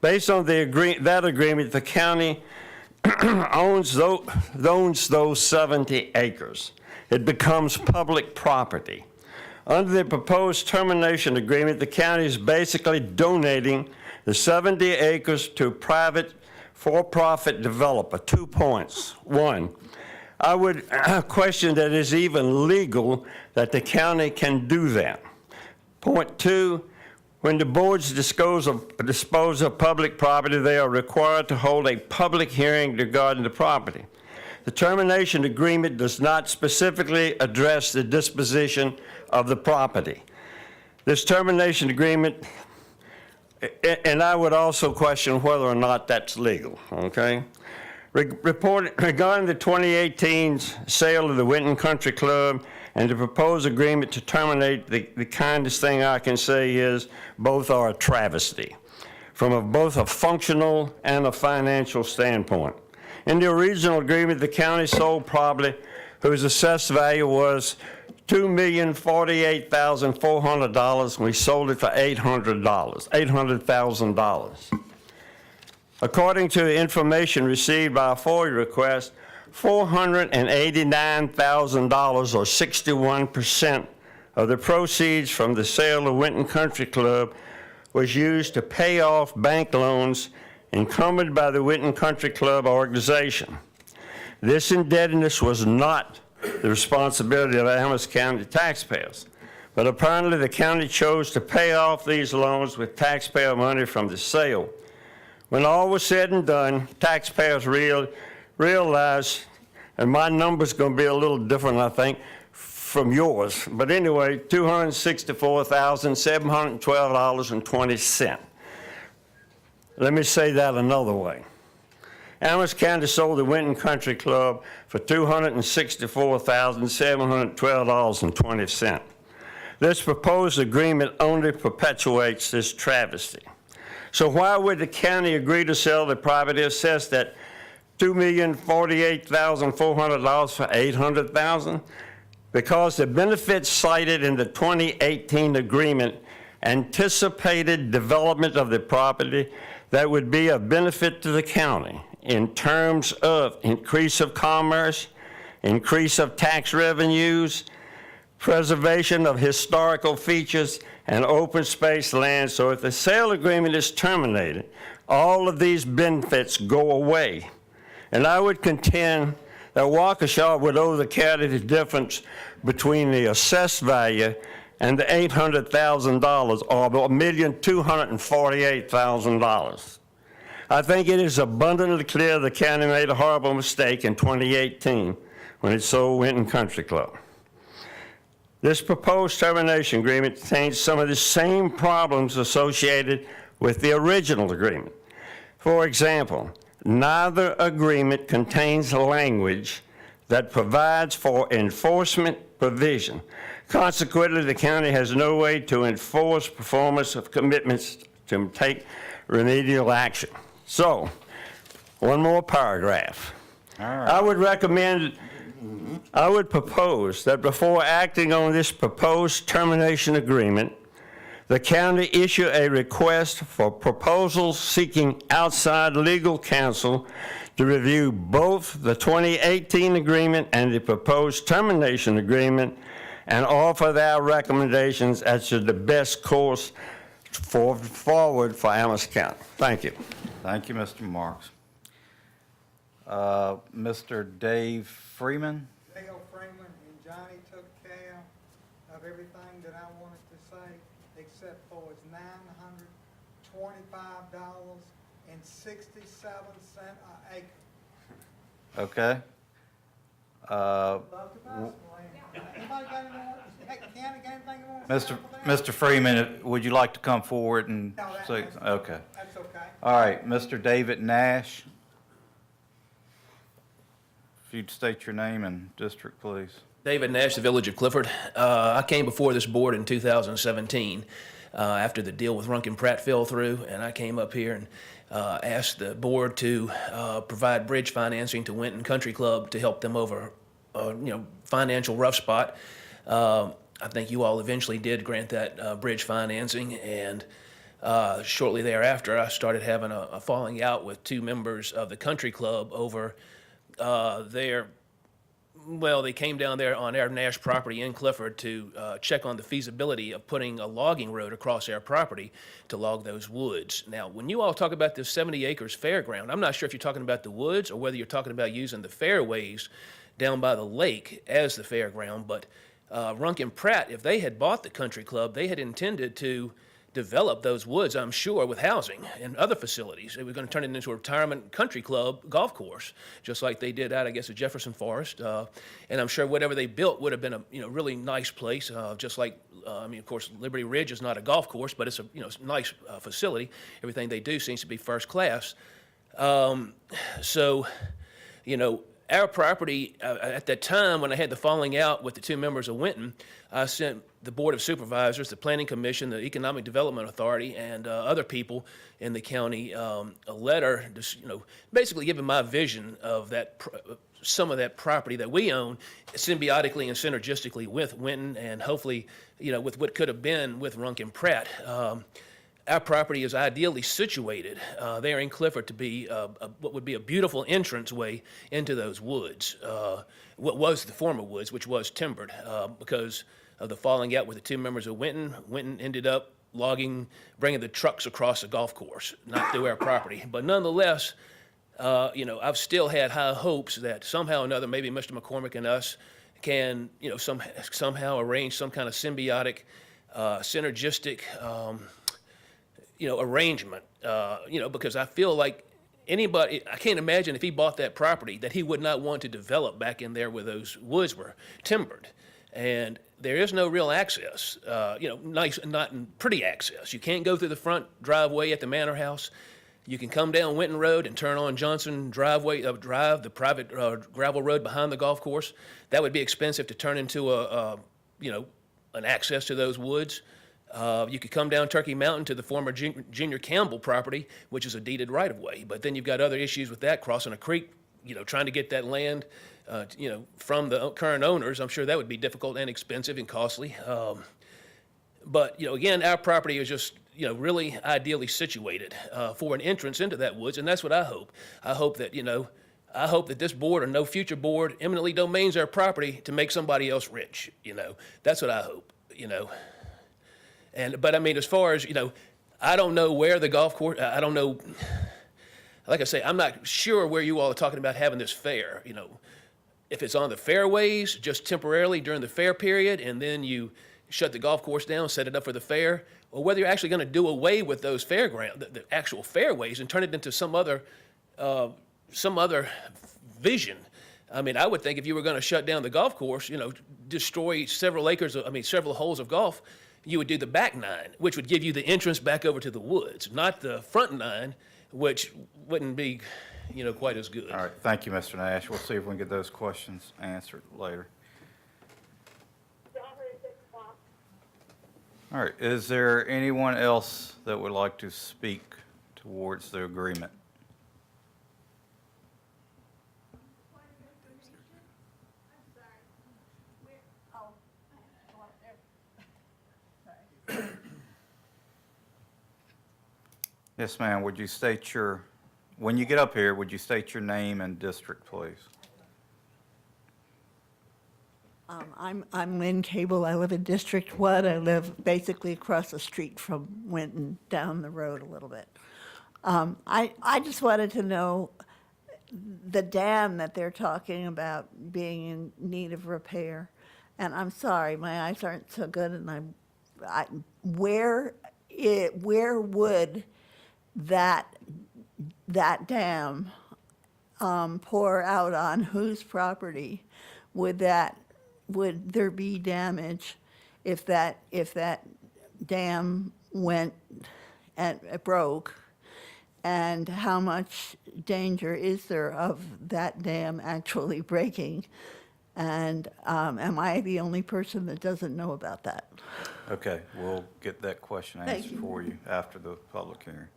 Based on that agreement, the county owns those 70 acres. It becomes public property. Under the proposed termination agreement, the county is basically donating the 70 acres to a private for-profit developer. 2 points. 1, I would question that it's even legal that the county can do that. Point 2, when the boards dispose of public property, they are required to hold a public hearing regarding the property. The termination agreement does not specifically address the disposition of the property. This termination agreement, and I would also question whether or not that's legal, okay? Regarding the 2018 sale of the Winton Country Club and the proposed agreement to terminate, the kindest thing I can say is both are a travesty from both a functional and a financial standpoint. In the original agreement, the county sold property whose assessed value was $2,048,400, and we sold it for $800,000. According to information received by a FOIA request, $489,000, or 61% of the proceeds from the sale of Winton Country Club was used to pay off bank loans encumbered by the Winton Country Club organization. This indebtedness was not the responsibility of Amherst County taxpayers, but apparently the county chose to pay off these loans with taxpayer money from the sale. When all was said and done, taxpayers realized, and my number's going to be a little different, I think, from yours, but anyway, $264,712.20. Let me say that another way. Amherst County sold the Winton Country Club for $264,712.20. This proposed agreement only perpetuates this travesty. So why would the county agree to sell the property assessed at $2,048,400 for $800,000? because the benefits cited in the 2018 agreement anticipated development of the property that would be of benefit to the county in terms of increase of commerce, increase of tax revenues, preservation of historical features, and open space land. So if the sale agreement is terminated, all of these benefits go away. And I would contend that Waukesha would owe the county the difference between the assessed value and the $800,000, or $1,248,000. I think it is abundantly clear the county made a horrible mistake in 2018 when it sold Winton Country Club. This proposed termination agreement contains some of the same problems associated with the original agreement. For example, neither agreement contains language that provides for enforcement provision. Consequently, the county has no way to enforce performance of commitments to take remedial action. So, one more paragraph. All right. I would propose that before acting on this proposed termination agreement, the county issue a request for proposals seeking outside legal counsel to review both the 2018 agreement and the proposed termination agreement and offer their recommendations as to the best course forward for Amherst County. Thank you. Thank you, Mr. Marks. Mr. Dave Freeman? Dale Freeman and Johnny took care of everything that I wanted to say, except for it's $925.67 an acre. Okay. Love to buy some land. Anybody got any more? Heck, county got anything you want to say for that? Mr. Freeman, would you like to come forward and No, say? Okay. That's okay. All right, Mr. David Nash. If you'd state your name and district, please. David Nash, the Village of Clifford. I came before this board in 2017 after the deal with Runkin Pratt fell through, and I came up here and asked the board to provide bridge financing to Winton Country Club to help them over financial rough spot. I think you all eventually did grant that bridge financing, and shortly thereafter I started having a falling out with two members of the country club over they came down there on our Nash property in Clifford to check on the feasibility of putting a logging road across our property to log those woods. Now, when you all talk about this 70 acres fairground, I'm not sure if you're talking about the woods or whether you're talking about using the fairways down by the lake as the fairground, but Runkin Pratt, if they had bought the country club, they had intended to develop those woods, I'm sure, with housing and other facilities. They were going to turn it into a retirement country club golf course, just like they did out, I guess, at Jefferson Forest. And I'm sure whatever they built would have been a really nice place, just like, of course, Liberty Ridge is not a golf course, but it's a nice facility. Everything they do seems to be first class. Our property, at that time when I had the falling out with the two members of Winton, I sent the Board of Supervisors, the Planning Commission, the Economic Development Authority, and other people in the county a letter, just, basically giving my vision of that some of that property that we own symbiotically and synergistically with Winton, and hopefully, with what could have been with Runkin Pratt. Our property is ideally situated there in Clifford to be what would be a beautiful entranceway into those woods, what was the former woods, which was timbered. Because of the falling out with the two members of Winton, Winton ended up logging, bringing the trucks across the golf course, not through our property. But nonetheless, I've still had high hopes that somehow or another, maybe Mr. McCormick and us can, somehow arrange some kind of symbiotic, synergistic, arrangement, because I feel like I can't imagine if he bought that property that he would not want to develop back in there where those woods were timbered. And there is no real access, nice, not pretty access. You can't go through the front driveway at the manor house. You can come down Winton Road and turn on Johnson Drive, the private gravel road behind the golf course. That would be expensive to turn into an access to those woods. You could come down Turkey Mountain to the former Junior Campbell property, which is a deeded right-of-way. But then you've got other issues with that, crossing a creek, trying to get that land from the current owners. I'm sure that would be difficult and expensive and costly. But, again, our property is just, really ideally situated for an entrance into that woods, and that's what I hope. I hope that this board or no future board eminently domains our property to make somebody else rich, That's what I hope, But I mean, as far as, I don't know where the golf course, I don't know, like I say, I'm not sure where you all are talking about having this fair, If it's on the fairways, just temporarily during the fair period, and then you shut the golf course down, set it up for the fair, or whether you're actually going to do away with those the actual fairways and turn it into some other vision. I mean, I would think if you were going to shut down the golf course, destroy several holes of golf, you would do the back 9, which would give you the entrance back over to the woods, not the front 9, which wouldn't be, quite as good. All right, thank you, Mr. Nash. We'll see if we can get those questions answered later. All right, is there anyone else that would like to speak towards the agreement? Yes, ma'am. Would you state when you get up here, would you state your name and district, please? I'm Lynn Cable. I live in District 1. I live basically across the street from Winton, down the road a little bit. I just wanted to know the dam that they're talking about being in need of repair. And I'm sorry, my eyes aren't so good, and where would that dam pour out on whose property? Would there be damage if that dam went and broke? And how much danger is there of that dam actually breaking? And am I the only person that doesn't know about that? Okay, we'll get that question answered for you after the public hearing.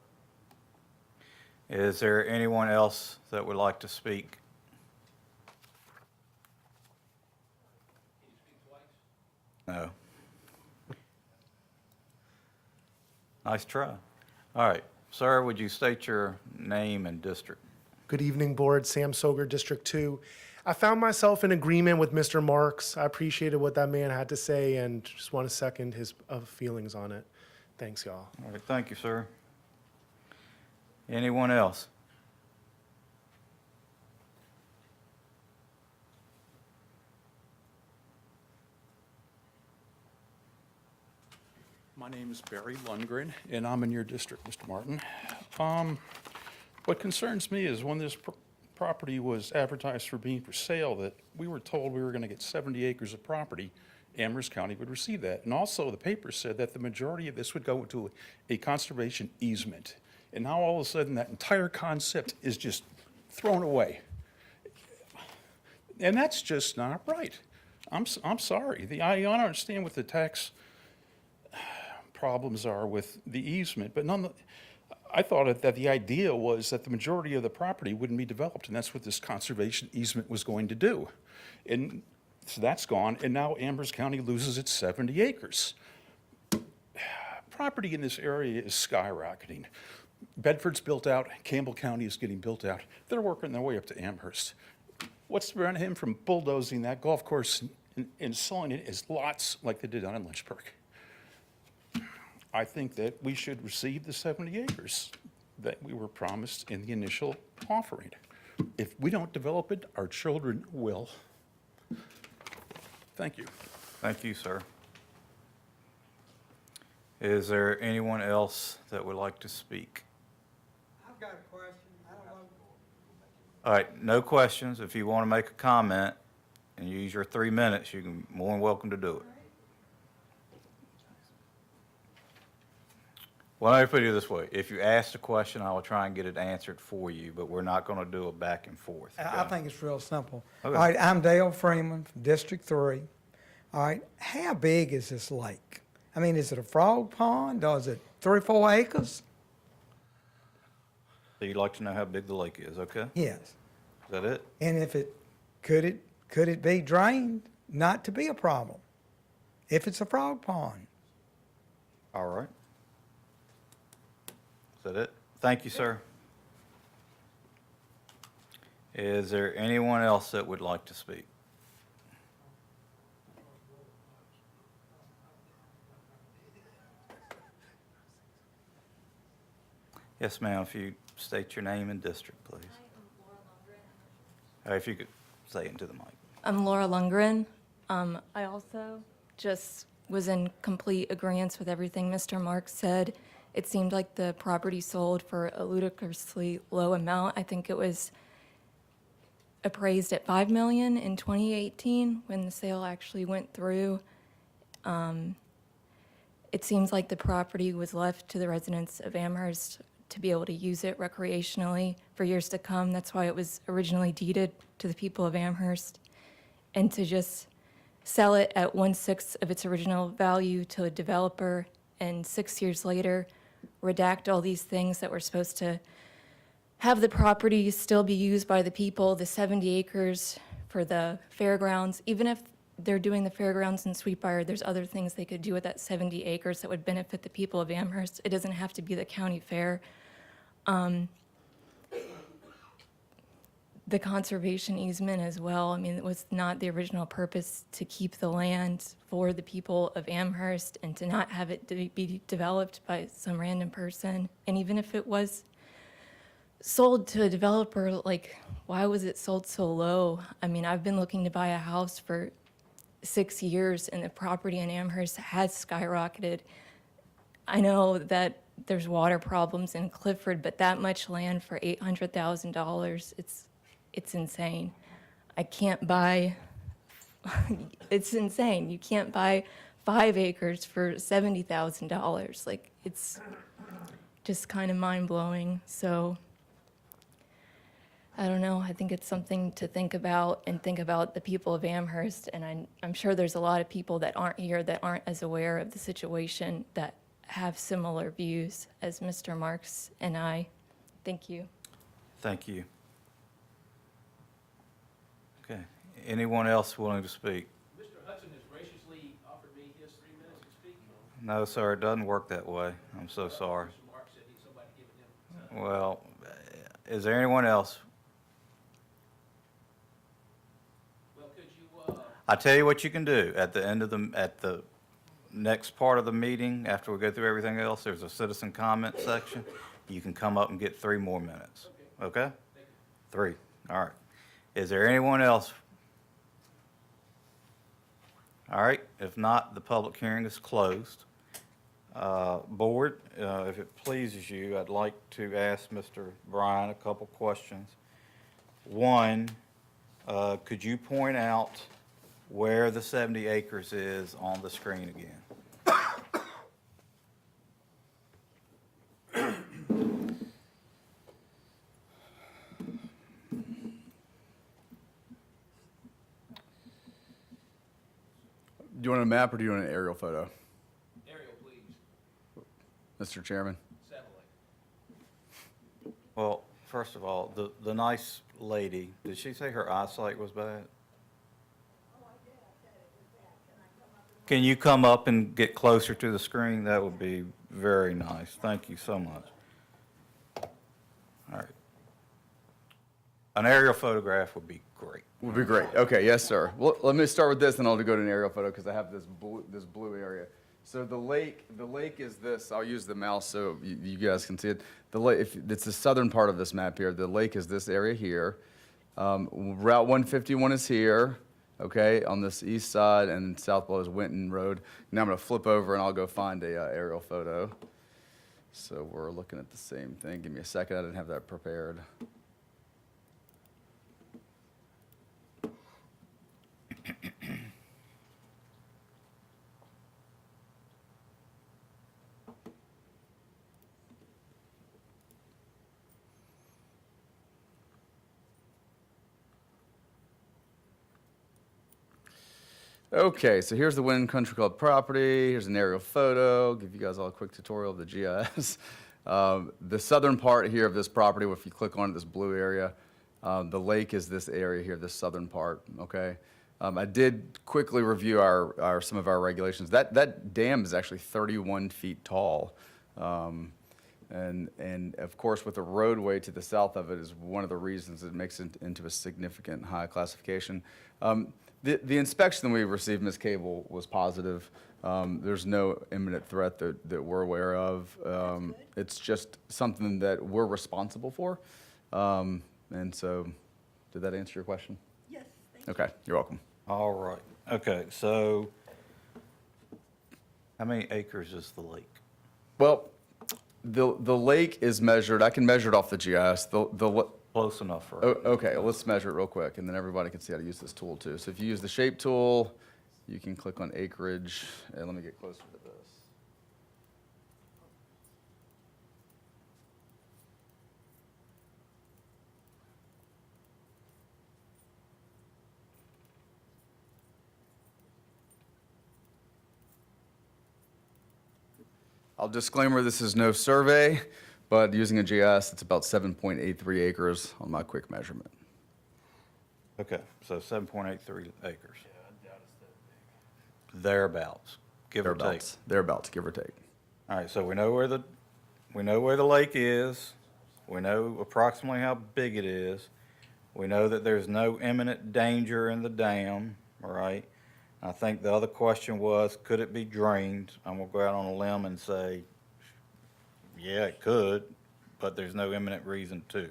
Is there anyone else that would like to speak? No. Nice try. All right, sir, would you state your name and district? Good evening, Board. Sam Soger, District 2. I found myself in agreement with Mr. Marks. I appreciated what that man had to say and just want to second his feelings on it. Thanks, y'all. All right, thank you, sir. Anyone else? My name is Barry Lundgren, and I'm in your district, Mr. Martin. What concerns me is when this property was advertised for being for sale, that we were told we were going to get 70 acres of property. Amherst County would receive that. And also the paper said that the majority of this would go into a conservation easement. And now all of a sudden that entire concept is just thrown away. And that's just not right. I'm sorry. I understand what the tax problems are with the easement, but I thought that the idea was that the majority of the property wouldn't be developed, and that's what this conservation easement was going to do. And so that's gone, and now Amherst County loses its 70 acres. Property in this area is skyrocketing. Bedford's built out, Campbell County is getting built out. They're working their way up to Amherst. What's to prevent him from bulldozing that golf course and selling it as lots like they did down in Lynchburg? I think that we should receive the 70 acres that we were promised in the initial offering. If we don't develop it, our children will. Thank you. Thank you, sir. Is there anyone else that would like to speak? I've got a question. I don't know. All right, no questions. If you want to make a comment and use your 3 minutes, you're more than welcome to do it. Well, let me put it this way. If you ask a question, I will try and get it answered for you, but we're not going to do a back and forth. I think it's real simple. Okay. All right, I'm Dale Freeman from District 3. All right, how big is this lake? I mean, is it a frog pond, or is it 3 or 4 acres? So you'd like to know how big the lake is, okay? Yes. Is that it? And if it could it be drained not to be a problem if it's a frog pond? All right. Is that it? Thank you, sir. Is there anyone else that would like to speak? Yes, ma'am, if you state your name and district, please. If you could say it into the mic. I'm Laura Lundgren. I also just was in complete agreement with everything Mr. Marks said. It seemed like the property sold for a ludicrously low amount. I think it was appraised at $5 million in 2018 when the sale actually went through. It seems like the property was left to the residents of Amherst to be able to use it recreationally for years to come. That's why it was originally deeded to the people of Amherst. And to just sell it at 1/6 of its original value to a developer and 6 years later redact all these things that were supposed to have the property still be used by the people, the 70 acres for the fairgrounds. Even if they're doing the fairgrounds in Sweetbriar, there's other things they could do with that 70 acres that would benefit the people of Amherst. It doesn't have to be the county fair. The conservation easement as well, I mean, it was not the original purpose to keep the land for the people of Amherst and to not have it be developed by some random person. And even if it was sold to a developer, like, why was it sold so low? I mean, I've been looking to buy a house for 6 years and the property in Amherst has skyrocketed. I know that there's water problems in Clifford, but that much land for $800,000, it's insane. I can't buy, it's insane. You can't buy 5 acres for $70,000. Like, it's just kind of mind-blowing. So I don't know. I think it's something to think about and think about the people of Amherst. And I'm sure there's a lot of people that aren't here that aren't as aware of the situation that have similar views as Mr. Marks and I. Thank you. Thank you. Okay. Anyone else willing to speak? Mr. Hudson has graciously offered me his 3 minutes to speak. No, sir, it doesn't work that way. I'm so sorry. Mr. Marks said he's somebody giving him. Well, is there anyone else? Well, could you, I tell you what you can do at the end of at the next part of the meeting, after we go through everything else, there's a citizen comment section. You can come up and get 3 more minutes. Okay? 3. All right. Is there anyone else? All right. If not, the public hearing is closed. Board, if it pleases you, I'd like to ask Mr. Bryan a couple questions. One, could you point out where the 70 acres is on the screen again? Do you want a map or do you want an aerial photo? Ariel, please. Mr. Chairman? Satellite. Well, first of all, the nice lady, did she say her eyesight was bad? Can you come up and get closer to the screen? That would be very nice. Thank you so much. All right. An aerial photograph would be great. Would be great. Okay, yes, sir. Well, let me start with this, and I'll go to an aerial photo because I have this blue area. So the lake is this. I'll use the mouse so you guys can see it. The lake, it's the southern part of this map here. The lake is this area here. Route 151 is here, okay, on this east side, and south below is Winton Road. Now I'm going to flip over, and I'll go find a aerial photo. So we're looking at the same thing. Give me a second. I didn't have that prepared. Okay, so here's the Wind Country Club property. Here's an aerial photo. Give you guys all a quick tutorial of the GIS. The southern part here of this property, if you click on this blue area, The lake is this area here, this southern part, okay? I did quickly review some of our regulations. That dam is actually 31 feet tall. And of course, with the roadway to the south of it is one of the reasons it makes it into a significant high classification. The inspection we received, Ms. Cable, was positive. There's no imminent threat that we're aware of. It's just something that we're responsible for. And so, did that answer your question? Yes, Okay, you're welcome. All right. Okay, so how many acres is the lake? Well, the lake is measured, I can measure it off the GIS. Close enough for Okay, let's measure it real quick, and then everybody can see how to use this tool too. So if you use the shape tool, you can click on acreage, and let me get closer to this. I'll disclaimer, this is no survey, but using a GIS, it's about 7.83 acres on my quick measurement. Okay, so 7.83 acres. Thereabouts, give or take. Thereabouts, give or take. All right, so we know where the lake is. We know approximately how big it is. We know that there's no imminent danger in the dam, all right? I think the other question was, could it be drained? I'm gonna go out on a limb and say, yeah, it could, but there's no imminent reason to.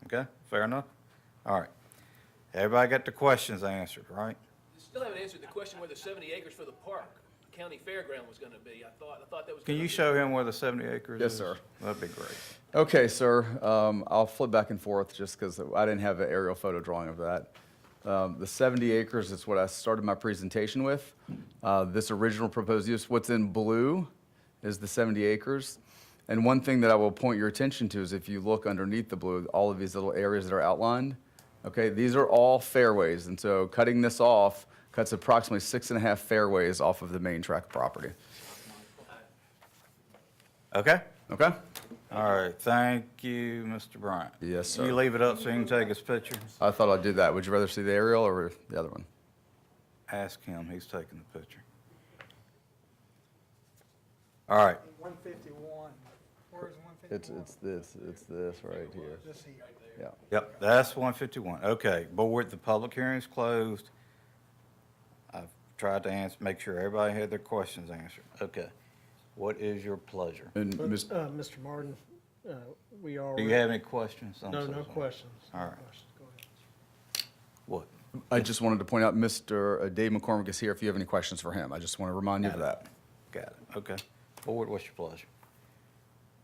Okay, fair enough? All right. Everybody got the questions answered, right? Still haven't answered the question where the 70 acres for the park, county fairground was gonna be. I thought that was. Can you show him where the 70 acres is? Yes, sir. That'd be great. Okay, sir, I'll flip back and forth just because I didn't have an aerial photo drawing of that. The 70 acres is what I started my presentation with. This original proposed use, what's in blue is the 70 acres. And one thing that I will point your attention to is if you look underneath the blue, all of these little areas that are outlined, okay, these are all fairways. And so cutting this off cuts approximately 6.5 fairways off of the main tract property. Okay? Okay? All right, thank you, Mr. Bryant. Yes, sir. You leave it up so you can take his picture? I thought I'd do that. Would you rather see the aerial or the other one? Ask him, he's taking the picture. All right, 151. Where's 151? It's this right here. This here. Yeah. yep, that's 151. Okay, board, the public hearing is closed. I've tried to make sure everybody had their questions answered. Okay, what is your pleasure? And Ms. Mr. Martin, we are. Do you have any questions? No, no questions. All right. No questions. Go ahead. What? I just wanted to point out, Mr. Dave McCormick is here if you have any questions for him. I just want to remind you of that. Got it, okay. Board, what's your pleasure?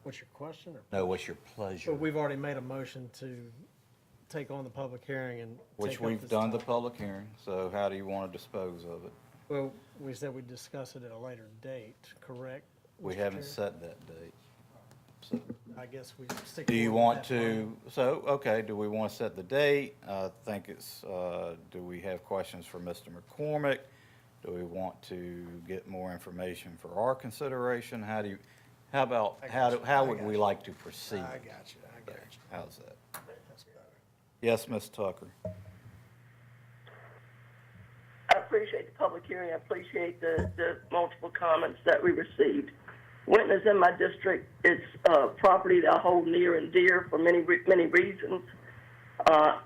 What's your question? Or No, what's your pleasure? But we've already made a motion to take on the public hearing and. Which take up we've this done the topic. public hearing, so how do you want to dispose of it? Well, we said we'd discuss it at a later date, correct? We Mr. haven't Chair? set that date. So, I guess we stick. do you forward want with that plan. to, so, okay, do we want to set the date? I think it's, do we have questions for Mr. McCormick? Do we want to get more information for our consideration? How do you, how about, how would we like to proceed? I got you. How's that? That's better. Yes, Ms. Tucker? I appreciate the public hearing. I appreciate the multiple comments that we received. Winton is in my district. It's property that I hold near and dear for many reasons. I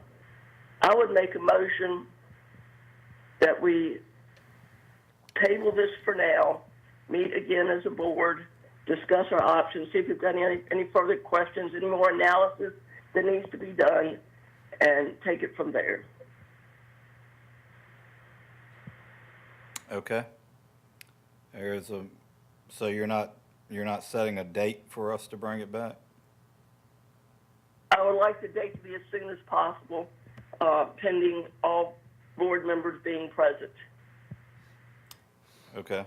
would make a motion that we table this for now, meet again as a board, discuss our options, see if we've got any further questions, any more analysis that needs to be done, and take it from there. Okay. So you're not setting a date for us to bring it back? I would like the date to be as soon as possible, pending all board members being present. Okay.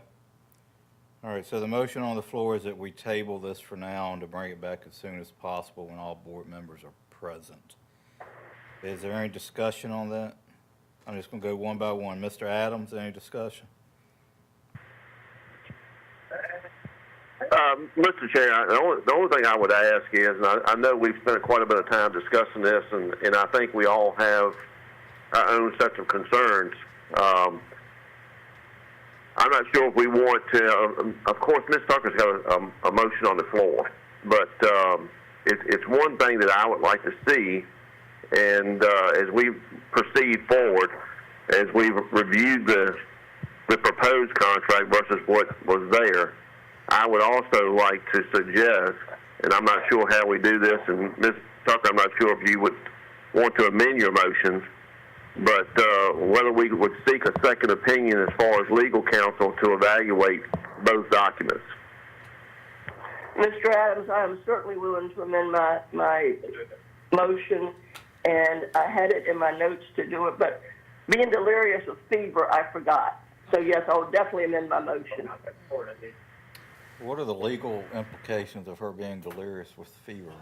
All right, so the motion on the floor is that we table this for now and to bring it back as soon as possible when all board members are present. Is there any discussion on that? I'm just gonna go one by one. Mr. Adams, any discussion? Mr. Chair, the only thing I would ask is, and I know we've spent quite a bit of time discussing this, and I think we all have our own sets of concerns. I'm not sure if we want to. Of course, Ms. Tucker's got a motion on the floor, but it's one thing that I would like to see, and as we proceed forward, as we reviewed the proposed contract versus what was there, I would also like to suggest, and I'm not sure how we do this, and Ms. Tucker, I'm not sure if you would want to amend your motions, but whether we would seek a second opinion as far as legal counsel to evaluate both documents. Mr. Adams, I am certainly willing to amend my motion, and I had it in my notes to do it, but being delirious with fever, I forgot. So yes, I will definitely amend my motion. What are the legal implications of her being delirious with fever?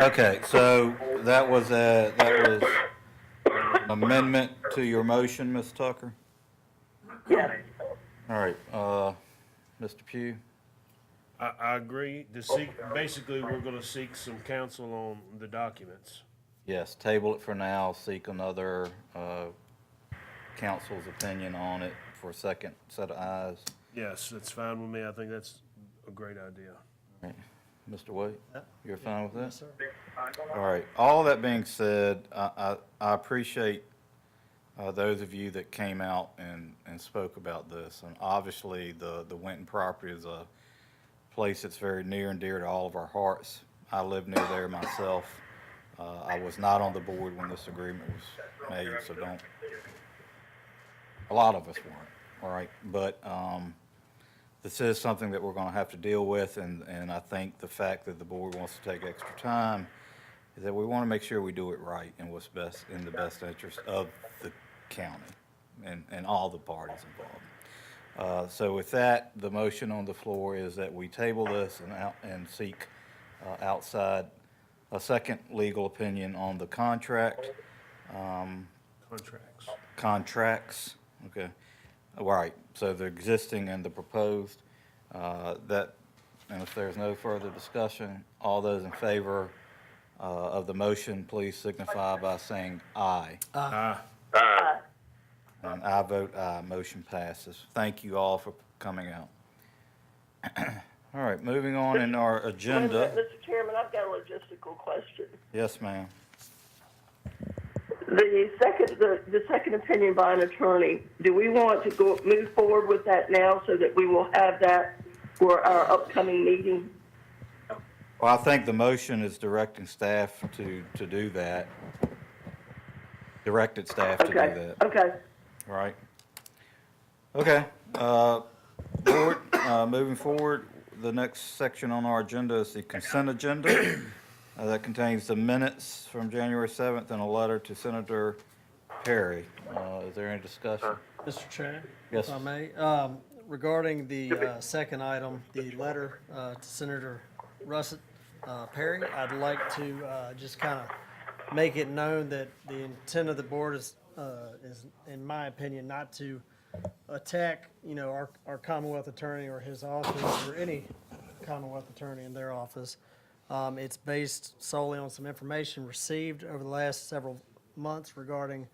Okay, so that was an amendment to your motion, Ms. Tucker? Yes. All right, Mr. Pugh? I agree. Basically, we're going to seek some counsel on the documents. Yes, table it for now, seek another council's opinion on it for a second set of eyes. Yes, that's fine with me. I think that's a great idea. All right. Mr. Wade, you're fine with that? Yes, sir. All right. All that being said, I appreciate those of you that came out and spoke about this. And obviously, the Winton property is a place that's very near and dear to all of our hearts. I live near there myself. I was not on the board when this agreement was made, so don't. A lot of us weren't. All right, but this is something that we're going to have to deal with, and I think the fact that the board wants to take extra time is that we want to make sure we do it right and what's best in the best interest of the county and all the parties involved. So with that, the motion on the floor is that we table this and seek outside a second legal opinion on the contract. Contracts. Okay. All right, so the existing and the proposed, and if there's no further discussion, all those in favor of the motion, please signify by saying aye. Aye. And I vote aye, motion passes. Thank you all for coming out. All right, moving on in our agenda. Mr. Chairman, I've got a logistical question. Yes, ma'am. The second opinion by an attorney, do we want to move forward with that now so that we will have that for our upcoming meeting? Well, I think the motion is directing staff to do that. Directed staff to do that. Okay. All right. Okay. Board, moving forward, the next section on our agenda is the consent agenda. That contains the minutes from January 7th and a letter to Senator Perry. Is there any discussion? Mr. Chair? Yes. If I may, regarding the second item, the letter to Senator Russett Perry, I'd like to just kind of make it known that the intent of the board is, in my opinion, not to attack, our Commonwealth Attorney or his office or any Commonwealth Attorney in their office. It's based solely on some information received over the last several months regarding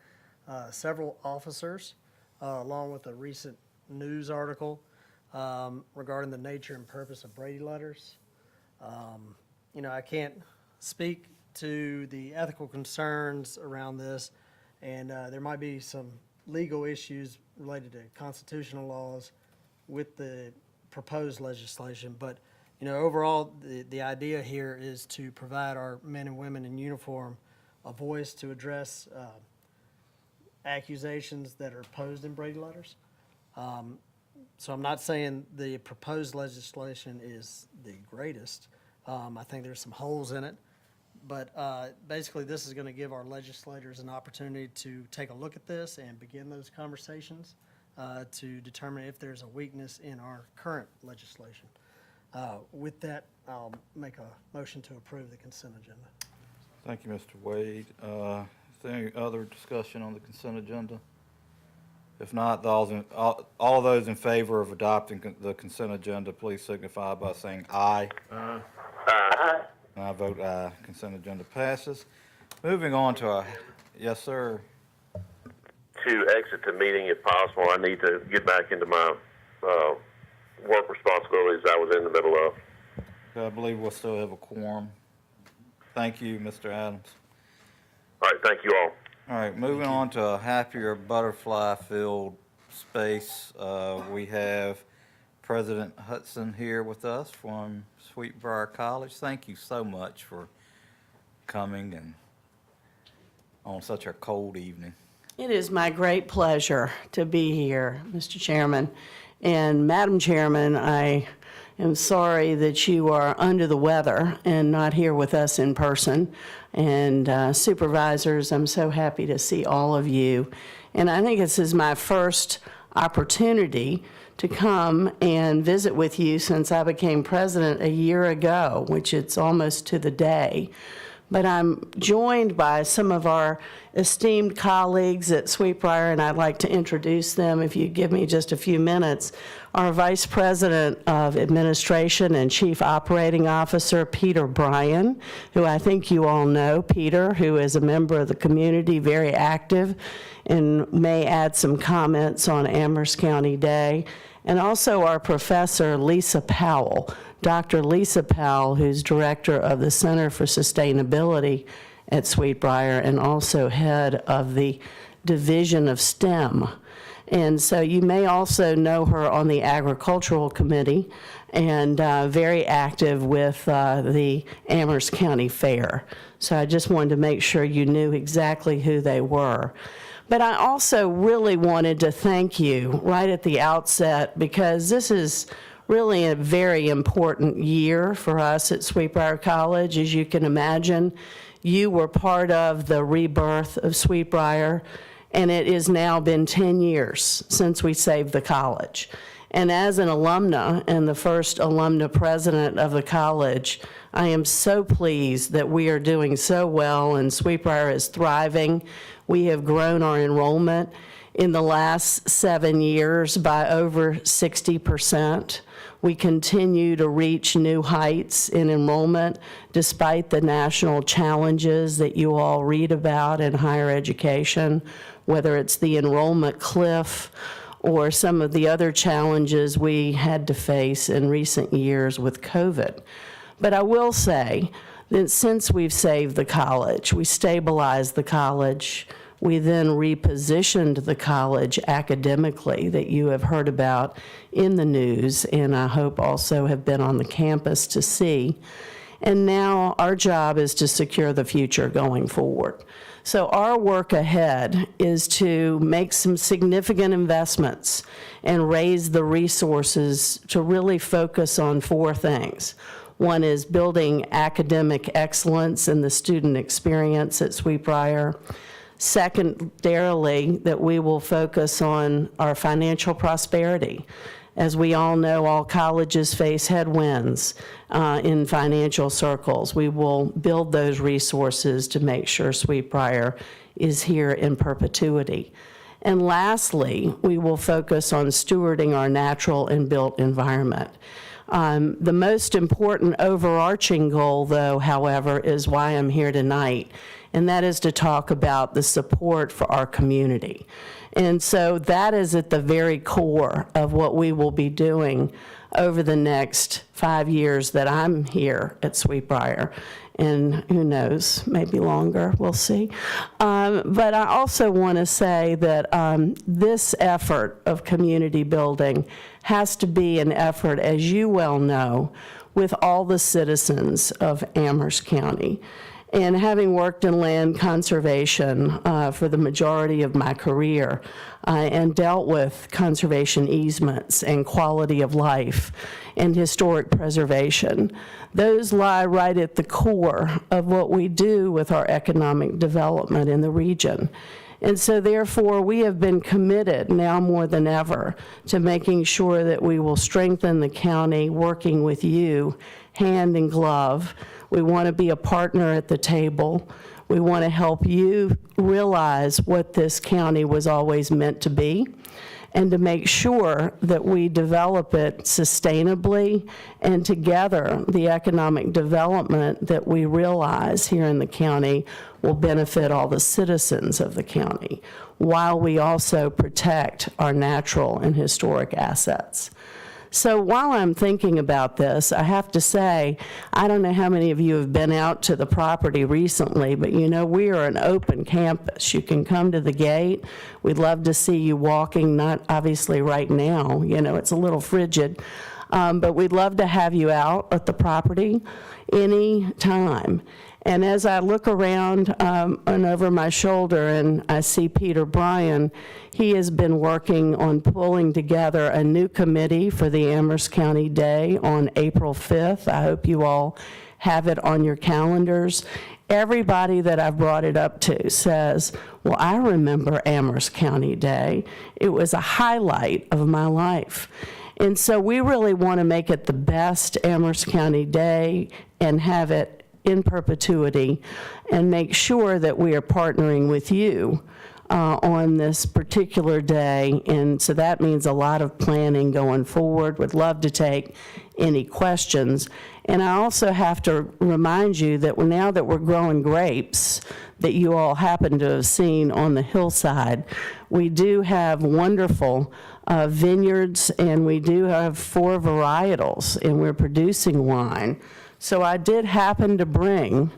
several officers, along with a recent news article regarding the nature and purpose of Brady letters. I can't speak to the ethical concerns around this, and there might be some legal issues related to constitutional laws with the proposed legislation, but overall, the idea here is to provide our men and women in uniform a voice to address accusations that are posed in Brady letters. So I'm not saying the proposed legislation is the greatest. I think there's some holes in it. But basically, this is going to give our legislators an opportunity to take a look at this and begin those conversations to determine if there's a weakness in our current legislation. With that, I'll make a motion to approve the consent agenda. Thank you, Mr. Wade. Is there any other discussion on the consent agenda? If not, all those in favor of adopting the consent agenda, please signify by saying aye. Aye. And I vote aye. Consent agenda passes. Moving on to our, yes, sir. To exit the meeting if possible. I need to get back into my work responsibilities I was in the middle of. I believe we'll still have a quorum. Thank you, Mr. Adams. All right, thank you all. All right, moving on to a happier butterfly-filled space. We have President Hudson here with us from Sweetbriar College. Thank you so much for coming and on such a cold evening. It is my great pleasure to be here, Mr. Chairman. And Madam Chairman, I am sorry that you are under the weather and not here with us in person. And supervisors, I'm so happy to see all of you. And I think this is my first opportunity to come and visit with you since I became president a year ago, which it's almost to the day. But I'm joined by some of our esteemed colleagues at Sweetbriar, and I'd like to introduce them if you give me just a few minutes. Our Vice President of Administration and Chief Operating Officer, Peter Bryan, who I think you all know. Peter, who is a member of the community, very active, and may add some comments on Amherst County Day. And also our Professor, Lisa Powell, Dr. Lisa Powell, who's director of the Center for Sustainability at Sweetbriar and also head of the Division of STEM. And so you may also know her on the Agricultural Committee and very active with the Amherst County Fair. So I just wanted to make sure you knew exactly who they were. But I also really wanted to thank you right at the outset because this is really a very important year for us at Sweetbriar College. As you can imagine, you were part of the rebirth of Sweetbriar, and it has now been 10 years since we saved the college. And as an alumna and the first alumna president of the college, I am so pleased that we are doing so well and Sweetbriar is thriving. We have grown our enrollment in the last 7 years by over 60%. We continue to reach new heights in enrollment despite the national challenges that you all read about in higher education, whether it's the enrollment cliff or some of the other challenges we had to face in recent years with COVID. But I will say that since we've saved the college, we stabilized the college, we then repositioned the college academically that you have heard about in the news, and I hope also have been on the campus to see. And now our job is to secure the future going forward. So our work ahead is to make some significant investments and raise the resources to really focus on 4 things. One is building academic excellence in the student experience at Sweetbriar. Secondarily, that we will focus on our financial prosperity. As we all know, all colleges face headwinds in financial circles. We will build those resources to make sure Sweetbriar is here in perpetuity. And lastly, we will focus on stewarding our natural and built environment. The most important overarching goal, though, however, is why I'm here tonight, and that is to talk about the support for our community. And so that is at the very core of what we will be doing over the next 5 years that I'm here at Sweetbriar. And who knows, maybe longer, we'll see. But I also want to say that this effort of community building has to be an effort, as you well know, with all the citizens of Amherst County. And having worked in land conservation for the majority of my career and dealt with conservation easements and quality of life and historic preservation, those lie right at the core of what we do with our economic development in the region. And so therefore, we have been committed now more than ever to making sure that we will strengthen the county, working with you hand in glove We want to be a partner at the table. We want to help you realize what this county was always meant to be, and to make sure that we develop it sustainably, and together, the economic development that we realize here in the county will benefit all the citizens of the county, while we also protect our natural and historic assets. So while I'm thinking about this, I have to say, I don't know how many of you have been out to the property recently, but you know, we are an open campus. You can come to the gate. We'd love to see you walking, not obviously right now, you know, it's a little frigid, but we'd love to have you out at the property any time. And as I look around and over my shoulder and I see Peter Bryan, he has been working on pulling together a new committee for the Amherst County Day on April 5th. I hope you all have it on your calendars. Everybody that I've brought it up to says, well, I remember Amherst County Day. It was a highlight of my life. And so we really want to make it the best Amherst County Day and have it in perpetuity, and make sure that we are partnering with you on this particular day. And so that means a lot of planning going forward. Would love to take any questions. And I also have to remind you that now that we're growing grapes, that you all happen to have seen on the hillside, we do have wonderful vineyards, and we do have 4 varietals, and we're producing wine. So I did happen to bring,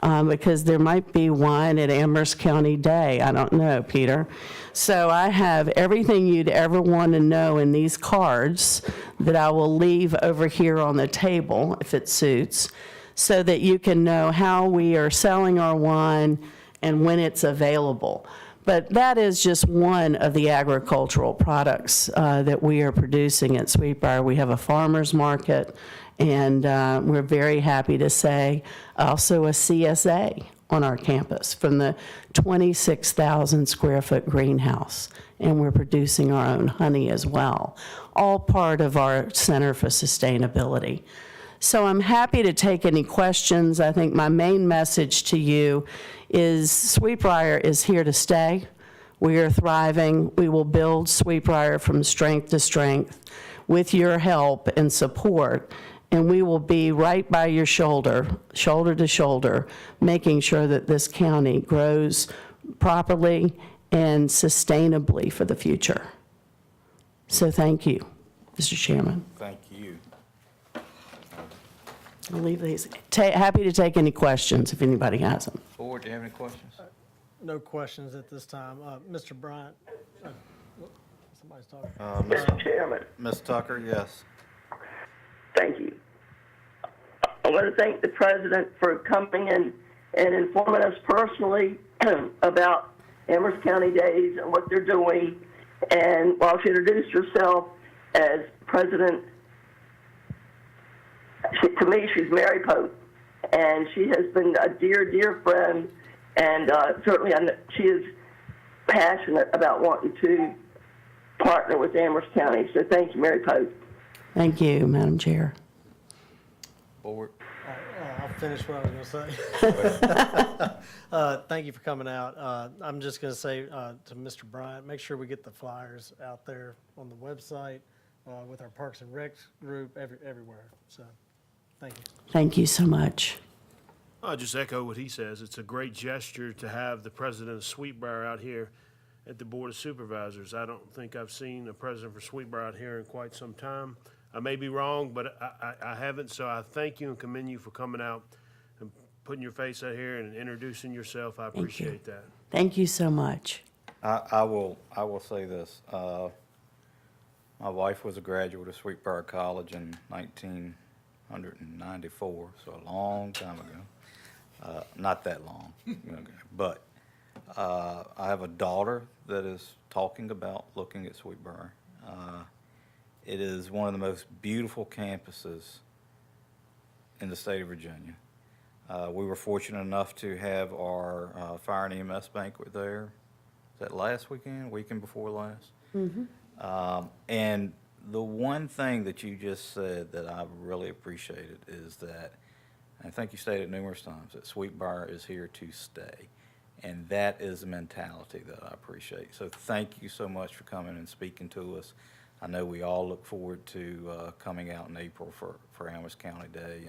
because there might be wine at Amherst County Day, I don't know, Peter. So I have everything you'd ever want to know in these cards that I will leave over here on the table, if it suits, so that you can know how we are selling our wine and when it's available. But that is just one of the agricultural products that we are producing at Sweetbriar. We have a farmer's market, and we're very happy to say also a CSA on our campus from the 26,000 square foot greenhouse. And we're producing our own honey as well, all part of our Center for Sustainability. So I'm happy to take any questions. I think my main message to you is Sweetbriar is here to stay. We are thriving. We will build Sweetbriar from strength to strength with your help and support. And we will be right by your shoulder, shoulder to shoulder, making sure that this county grows properly and sustainably for the future. So thank you, Mr. Chairman. Thank you. I'll leave these. Happy to take any questions if anybody has them. Board, do you have any questions? No questions at this time. Mr. Bryant, somebody's talking. Mr. Chairman. Ms. Tucker, yes. Thank you. I want to thank the president for coming in and informing us personally about Amherst County Days and what they're doing. And while she introduced herself as president, to me, she's Mary Pope, and she has been a dear, dear friend, and certainly she is passionate about wanting to partner with Amherst County. So thank you, Mary Pope. Thank you, Madam Chair. Board. I'll finish what I was going to say. Thank you for coming out. I'm just going to say to Mr. Bryant, make sure we get the flyers out there on the website with our Parks and Recs group everywhere. So thank you. Thank you so much. I'll just echo what he says. It's a great gesture to have the president of Sweetbriar out here at the Board of Supervisors. I don't think I've seen a president for Sweetbriar out here in quite some time. I may be wrong, but I haven't, so I thank you and commend you for coming out and putting your face out here and introducing yourself. I appreciate that. Thank you so much. I will say this. My wife was a graduate of Sweetbriar College in 1994, so a long time ago. Not that long, but I have a daughter that is talking about looking at Sweetbriar. It is one of the most beautiful campuses in the state of Virginia. We were fortunate enough to have our fire and EMS banquet there. Was that last weekend before last? Mm-hmm. And the one thing that you just said that I really appreciated is that I think you stated numerous times that Sweetbriar is here to stay. And that is a mentality that I appreciate. So thank you so much for coming and speaking to us. I know we all look forward to coming out in April for Amherst County Day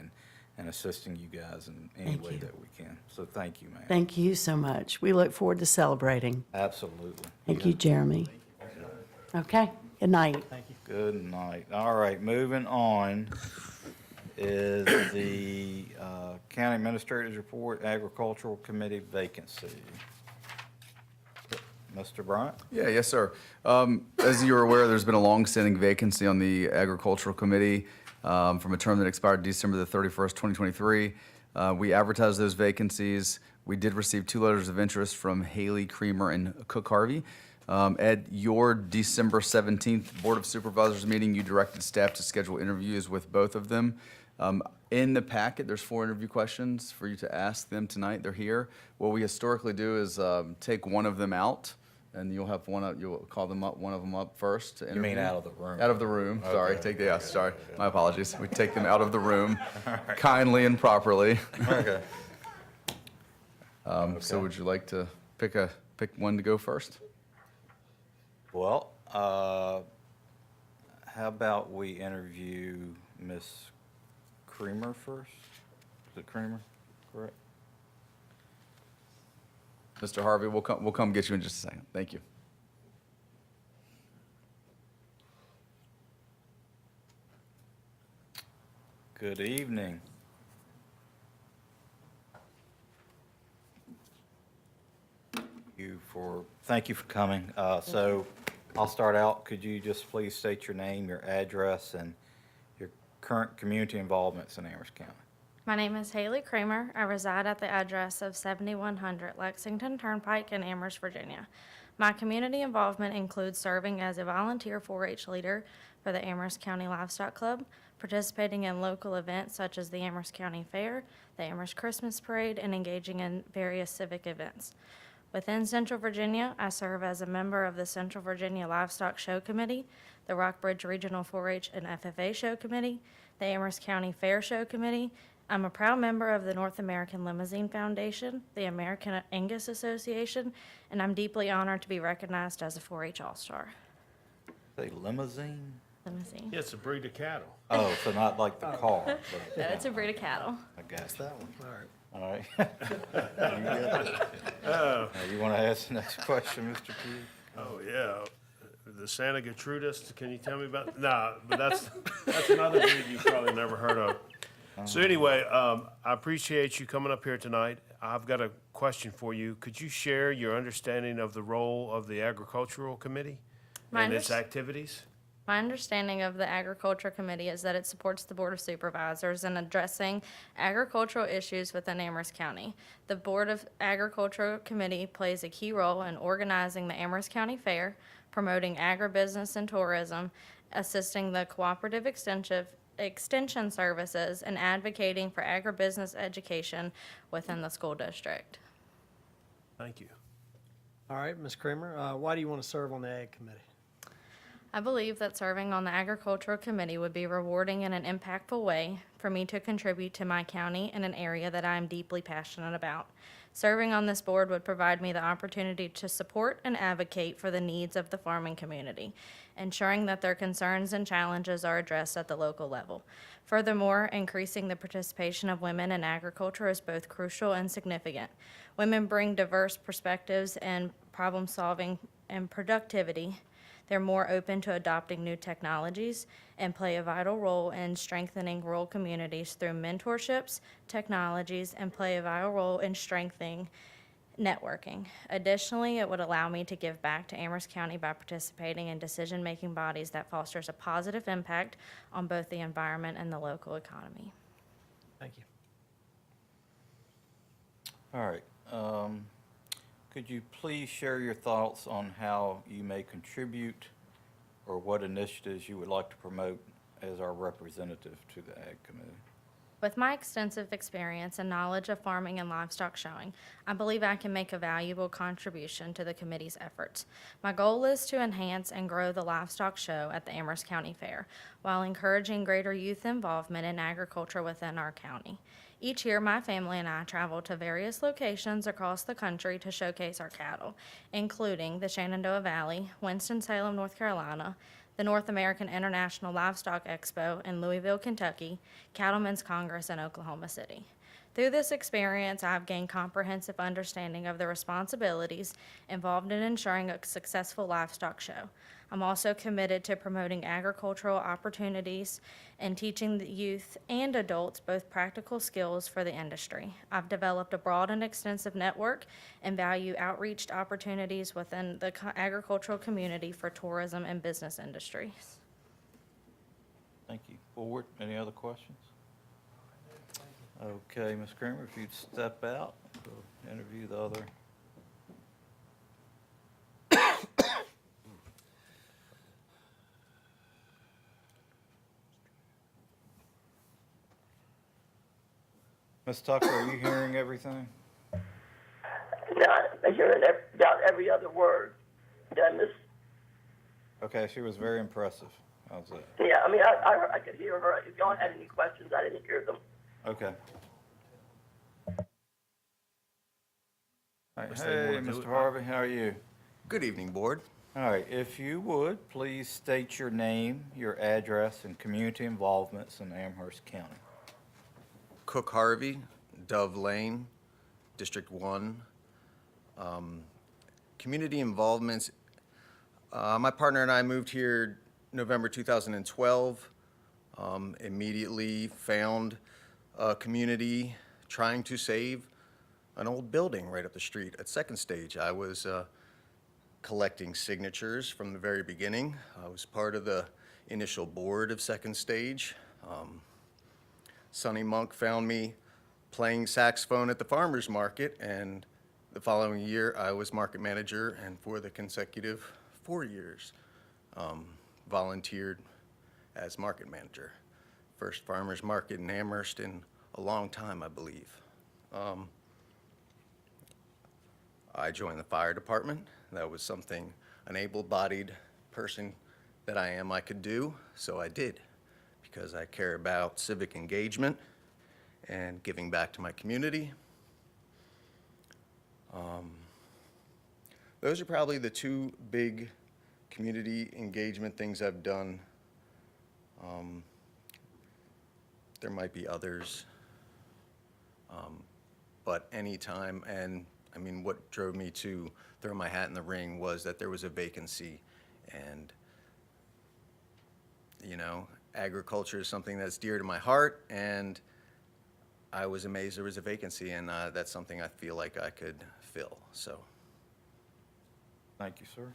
and assisting you guys in any Thank way you. that we can. So thank you, ma'am. Thank you so much. We look forward to celebrating. Absolutely. Thank you, Jeremy. Okay, good night. Good night. All right, moving on is the County Administrator's Report, Agricultural Committee vacancy. Mr. Bryant? Yeah, yes, sir. As you're aware, there's been a long-standing vacancy on the Agricultural Committee from a term that expired December the 31st, 2023. We advertised those vacancies. We did receive 2 letters of interest from Haley Creamer and Cook Harvey. At your December 17th Board of Supervisors meeting, you directed staff to schedule interviews with both of them. In the packet, there's 4 interview questions for you to ask them tonight. They're here. What we historically do is take one of them out, and you'll have you'll call them up, one of them up first to interview. You mean out of the room? Out of the room, sorry. Okay. Sorry, my apologies. We take them out of the room kindly and properly. Okay. So would you like to pick one to go first? Well, how about we interview Miss Creamer first? Is it Creamer, correct? Mr. Harvey, we'll come get you in just a second. Thank you. Good evening. Thank you for coming. So I'll start out. Could you just please state your name, your address, and your current community involvements in Amherst County? My name is Haley Kramer. I reside at the address of 7100 Lexington Turnpike in Amherst, Virginia. My community involvement includes serving as a volunteer 4-H leader for the Amherst County Livestock Club, participating in local events such as the Amherst County Fair, the Amherst Christmas Parade, and engaging in various civic events. Within Central Virginia, I serve as a member of the Central Virginia Livestock Show Committee, the Rockbridge Regional 4-H and FFA Show Committee, the Amherst County Fair Show Committee. I'm a proud member of the North American Limousine Foundation, the American Angus Association, and I'm deeply honored to be recognized as a 4-H All-Star. Say limousine? Limousine. Yeah, it's a breed of cattle. Oh, so not like the car. No, but it's a breed of cattle. I got you. That one, all right. All right. You want to ask the next question, Mr. Pugh? Oh, yeah. The Santa Gertrudis, can you tell me about? Nah, but that's another breed you've probably never heard of. So anyway, I appreciate you coming up here tonight. I've got a question for you. Could you share your understanding of the role of the Agricultural Committee and its activities? My understanding of the Agriculture Committee is that it supports the Board of Supervisors in addressing agricultural issues within Amherst County. The Board of Agriculture Committee plays a key role in organizing the Amherst County Fair, promoting agribusiness and tourism, assisting the cooperative extension services, and advocating for agribusiness education within the school district. Thank you. All right, Ms. Kramer, why do you want to serve on the Ag Committee? I believe that serving on the Agricultural Committee would be rewarding in an impactful way for me to contribute to my county in an area that I am deeply passionate about. Serving on this board would provide me the opportunity to support and advocate for the needs of the farming community, ensuring that their concerns and challenges are addressed at the local level. Furthermore, increasing the participation of women in agriculture is both crucial and significant. Women bring diverse perspectives and problem solving and productivity. They're more open to adopting new technologies and play a vital role in strengthening rural communities through mentorships, technologies, and play a vital role in strengthening networking. Additionally, it would allow me to give back to Amherst County by participating in decision-making bodies that fosters a positive impact on both the environment and the local economy. Thank you. All right. Could you please share your thoughts on how you may contribute or what initiatives you would like to promote as our representative to the Ag Committee? With my extensive experience and knowledge of farming and livestock showing, I believe I can make a valuable contribution to the committee's efforts. My goal is to enhance and grow the livestock show at the Amherst County Fair while encouraging greater youth involvement in agriculture within our county. Each year, my family and I travel to various locations across the country to showcase our cattle, including the Shenandoah Valley, Winston-Salem, North Carolina, the North American International Livestock Expo in Louisville, Kentucky, Cattlemen's Congress in Oklahoma City. Through this experience, I've gained comprehensive understanding of the responsibilities involved in ensuring a successful livestock show. I'm also committed to promoting agricultural opportunities and teaching the youth and adults both practical skills for the industry. I've developed a broad and extensive network and value outreach opportunities within the agricultural community for tourism and business industries. Thank you. Board, any other questions? Okay, Ms. Kramer, if you'd step out, we'll interview the other. Ms. Tucker, are you hearing everything? No, I'm hearing about every other word. Did I miss? Okay, she was very impressive. How's that? Yeah, I mean, I could hear her. If y'all had any questions, I didn't hear them. Okay. All right. Guess they Hey, wanna do Mr. it. Harvey, how are you? Good evening, Board. All right, if you would, please state your name, your address, and community involvements in Amherst County. Cook Harvey, Dove Lane, District 1. Community involvements. My partner and I moved here November 2012. Immediately found a community trying to save an old building right up the street at Second Stage. I was collecting signatures from the very beginning. I was part of the initial board of Second Stage. Sonny Monk found me playing saxophone at the farmer's market, and the following year I was market manager, and for the consecutive 4 years volunteered as market manager. First farmer's market in Amherst in a long time, I believe. I joined the fire department. That was something an able-bodied person that I am I could do, so I did, because I care about civic engagement and giving back to my community. Those are probably the two big community engagement things I've done. There might be others, but anytime, and I mean, what drove me to throw my hat in the ring was that there was a vacancy, and you know, agriculture is something that's dear to my heart, and I was amazed there was a vacancy, and that's something I feel like I could fill, so. Thank you, sir.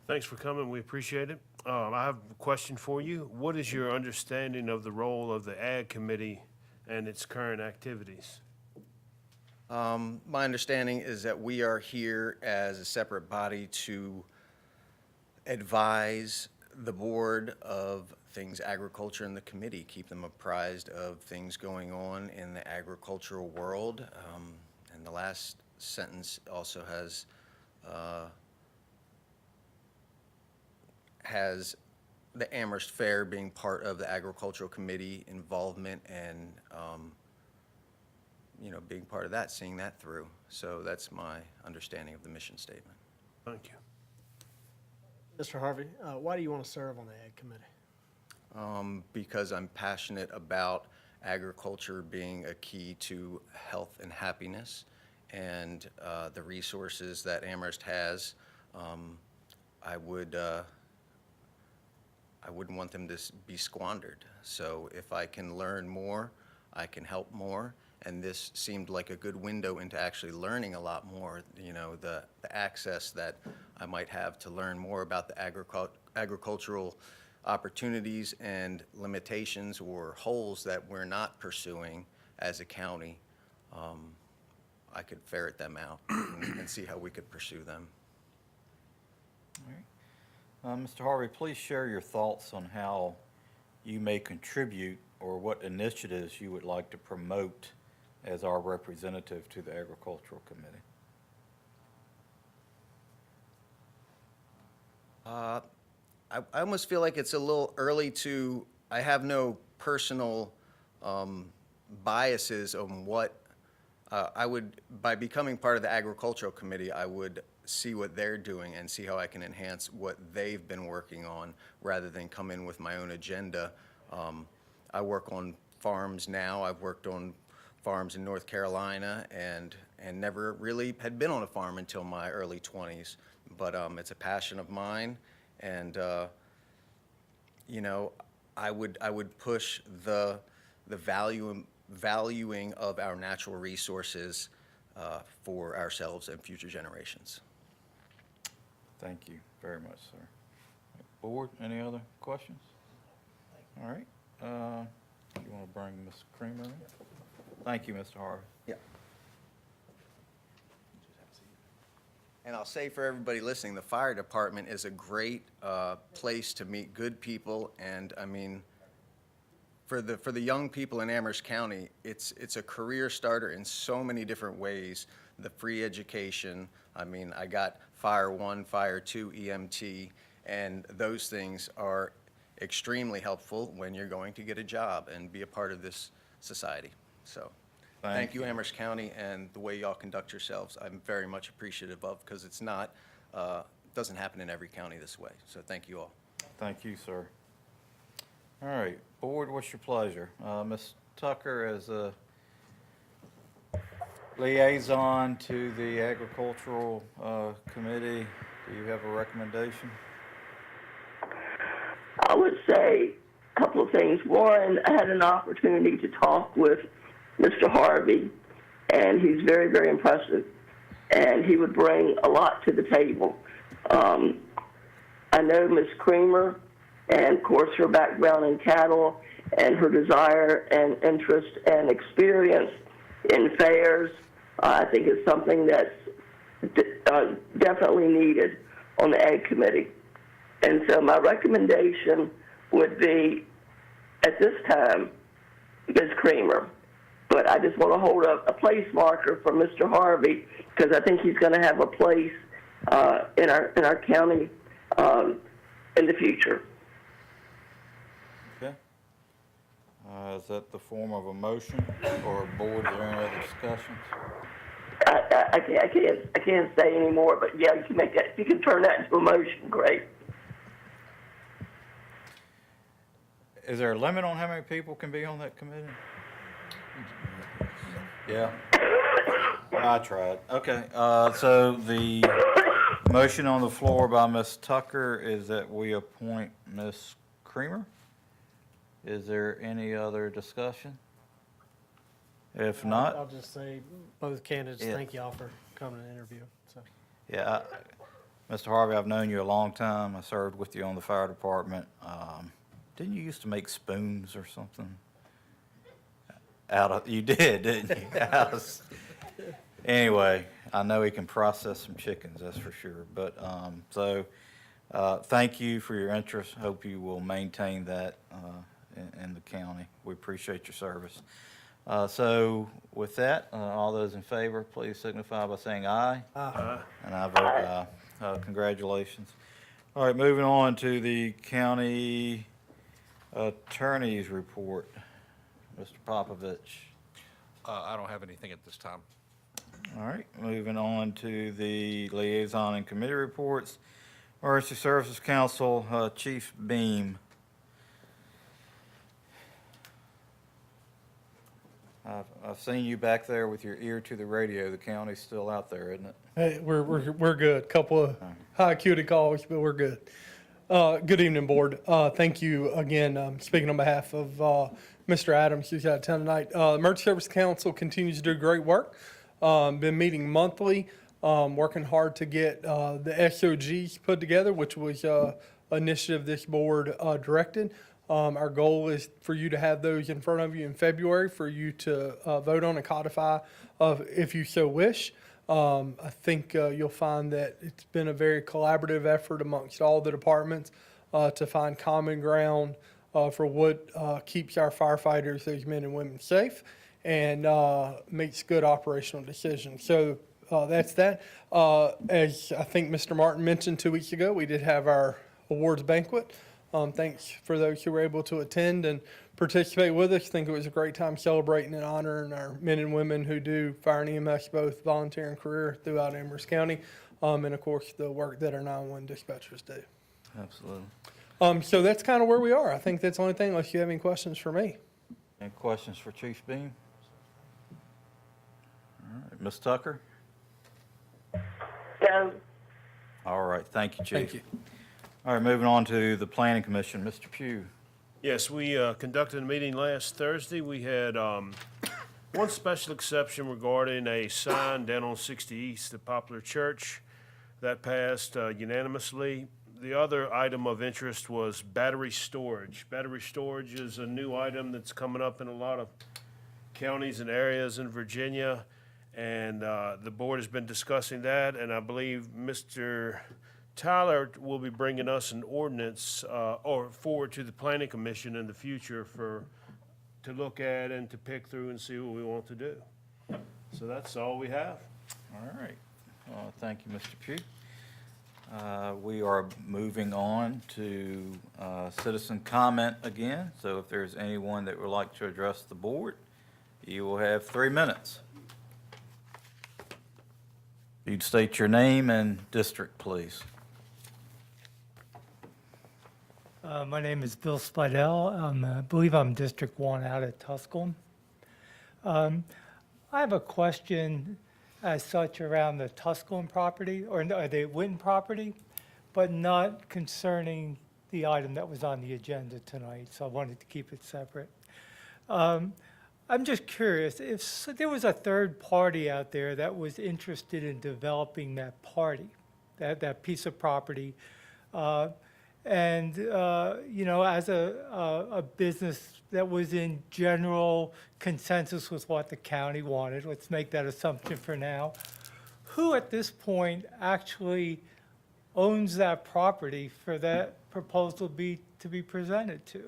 Thanks for coming. We appreciate it. I have a question for you. What is your understanding of the role of the Ag Committee and its current activities? My understanding is that we are here as a separate body to advise the board of things agriculture and the committee, keep them apprised of things going on in the agricultural world. And the last sentence also has the Amherst Fair being part of the agricultural committee involvement and you know, being part of that, seeing that through. So that's my understanding of the mission statement. Thank you. Mr. Harvey, why do you want to serve on the Ag Committee? Because I'm passionate about agriculture being a key to health and happiness, and the resources that Amherst has, I wouldn't want them to be squandered. So if I can learn more, I can help more, and this seemed like a good window into actually learning a lot more, you know, the access that I might have to learn more about the agricultural opportunities and limitations or holes that we're not pursuing as a county. I could ferret them out and see how we could pursue them. All right. Mr. Harvey, please share your thoughts on how you may contribute or what initiatives you would like to promote as our representative to the Agricultural Committee. I almost feel like it's a little early to, I have no personal biases on what by becoming part of the agricultural committee, I would see what they're doing and see how I can enhance what they've been working on rather than come in with my own agenda. I work on farms now. I've worked on farms in North Carolina and never really had been on a farm until my early 20s. But it's a passion of mine, and you know, I would push the valuing of our natural resources for ourselves and future generations. Thank you very much, sir. Board, any other questions? All right. You want to bring Ms. Creamer in? Thank you, Mr. Harvey. Yeah. And I'll say for everybody listening, the fire department is a great place to meet good people, and I mean, for the young people in Amherst County, it's a career starter in so many different ways. The free education, I mean, I got Fire 1, Fire 2, EMT, and those things are extremely helpful when you're going to get a job and be a part of this society. So thank you, Amherst County, and the way y'all conduct yourselves, I'm very much appreciative of, because it's not, doesn't happen in every county this way. So thank you all. Thank you, sir. All right, board, what's your pleasure? Ms. Tucker, as a liaison to the agricultural committee, do you have a recommendation? I would say a couple of things. One, I had an opportunity to talk with Mr. Harvey, and he's very, very impressive, and he would bring a lot to the table. I know Ms. Creamer, and of course her background in cattle and her desire and interest and experience in fairs, I think is something that's definitely needed on the Ag Committee. And so my recommendation would be, at this time, Ms. Creamer. But I just want to hold up a place marker for Mr. Harvey, because I think he's going to have a place in our county in the future. Okay. Is that the form of a motion, or board, is there any other discussions? I can't say anymore, but yeah, you can make that. If you can turn that into a motion, great. Is there a limit on how many people can be on that committee? Yeah. I tried. Okay, so the motion on the floor by Ms. Tucker is that we appoint Ms. Creamer. Is there any other discussion? If not, I'll just say, both candidates, Yeah. thank y'all for coming to interview. So. yeah, Mr. Harvey, I've known you a long time. I served with you on the fire department. Didn't you used to make spoons or something? You did, didn't you? Anyway, I know he can process some chickens, that's for sure. But, thank you for your interest. Hope you will maintain that in the county. We appreciate your service. So with that, all those in favor, please signify by saying aye. Aye. And I vote aye. Congratulations. All right, moving on to the county attorney's report. Mr. Popovich. I don't have anything at this time. All right, moving on to the liaison and committee reports. Emergency Services Council, Chief Beam. I've seen you back there with your ear to the radio. The county's still out there, isn't it? Hey, we're good. Couple of high acuity calls, but we're good. Good evening, board. Thank you again. Speaking on behalf of Mr. Adams, who's out of town tonight. Emergency Service Council continues to do great work. Been meeting monthly, working hard to get the SOGs put together, which was an initiative this board directed. Our goal is for you to have those in front of you in February for you to vote on and codify if you so wish. I think you'll find that it's been a very collaborative effort amongst all the departments to find common ground for what keeps our firefighters, those men and women, safe and makes good operational decisions. So that's that. As I think Mr. Martin mentioned 2 weeks ago, we did have our awards banquet. Thanks for those who were able to attend and participate with us. I think it was a great time celebrating and honoring our men and women who do fire and EMS, both volunteer and career, throughout Amherst County, and of course the work that our 911 dispatchers do. Absolutely. So that's kind of where we are. I think that's the only thing, unless you have any questions for me. Any questions for Chief Beam? All right, Ms. Tucker? No. All right, thank you, Chief. Thank you. All right, moving on to the Planning Commission. Mr. Pugh. Yes, we conducted a meeting last Thursday. We had one special exception regarding a sign down on 60 East at Poplar Church. That passed unanimously. The other item of interest was battery storage. Battery storage is a new item that's coming up in a lot of counties and areas in Virginia, and the board has been discussing that, and I believe Mr. Tyler will be bringing us an ordinance or forward to the Planning Commission in the future to look at and to pick through and see what we want to do. So that's all we have. All right. Thank you, Mr. Pugh. We are moving on to citizen comment again. So if there's anyone that would like to address the board, you will have 3 minutes. You'd state your name and district, please. My name is Bill Spidell. I believe I'm District 1 out at Tusculum. I have a question as such around the Tusculum property, or the Winton property, but not concerning the item that was on the agenda tonight, so I wanted to keep it separate. I'm just curious, if there was a third party out there that was interested in developing that that piece of property, and as a business that was in general consensus with what the county wanted, let's make that assumption for now, who at this point actually owns that property for that proposal to be presented to?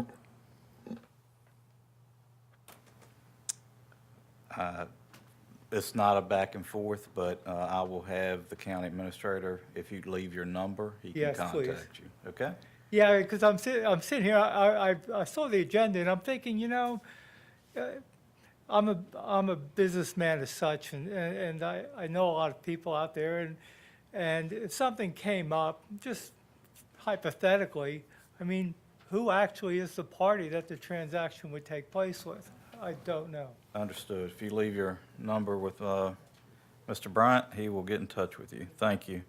It's not a back and forth, but I will have the county administrator, if you'd leave your number, he can Yes, contact please. you. Okay? Yeah, because I'm sitting here, I saw the agenda, and I'm thinking, I'm a businessman as such, and I know a lot of people out there, and if something came up, just hypothetically, I mean, who actually is the party that the transaction would take place with? I don't know. Understood. If you leave your number with Mr. Bryant, he will get in touch with you. Thank you.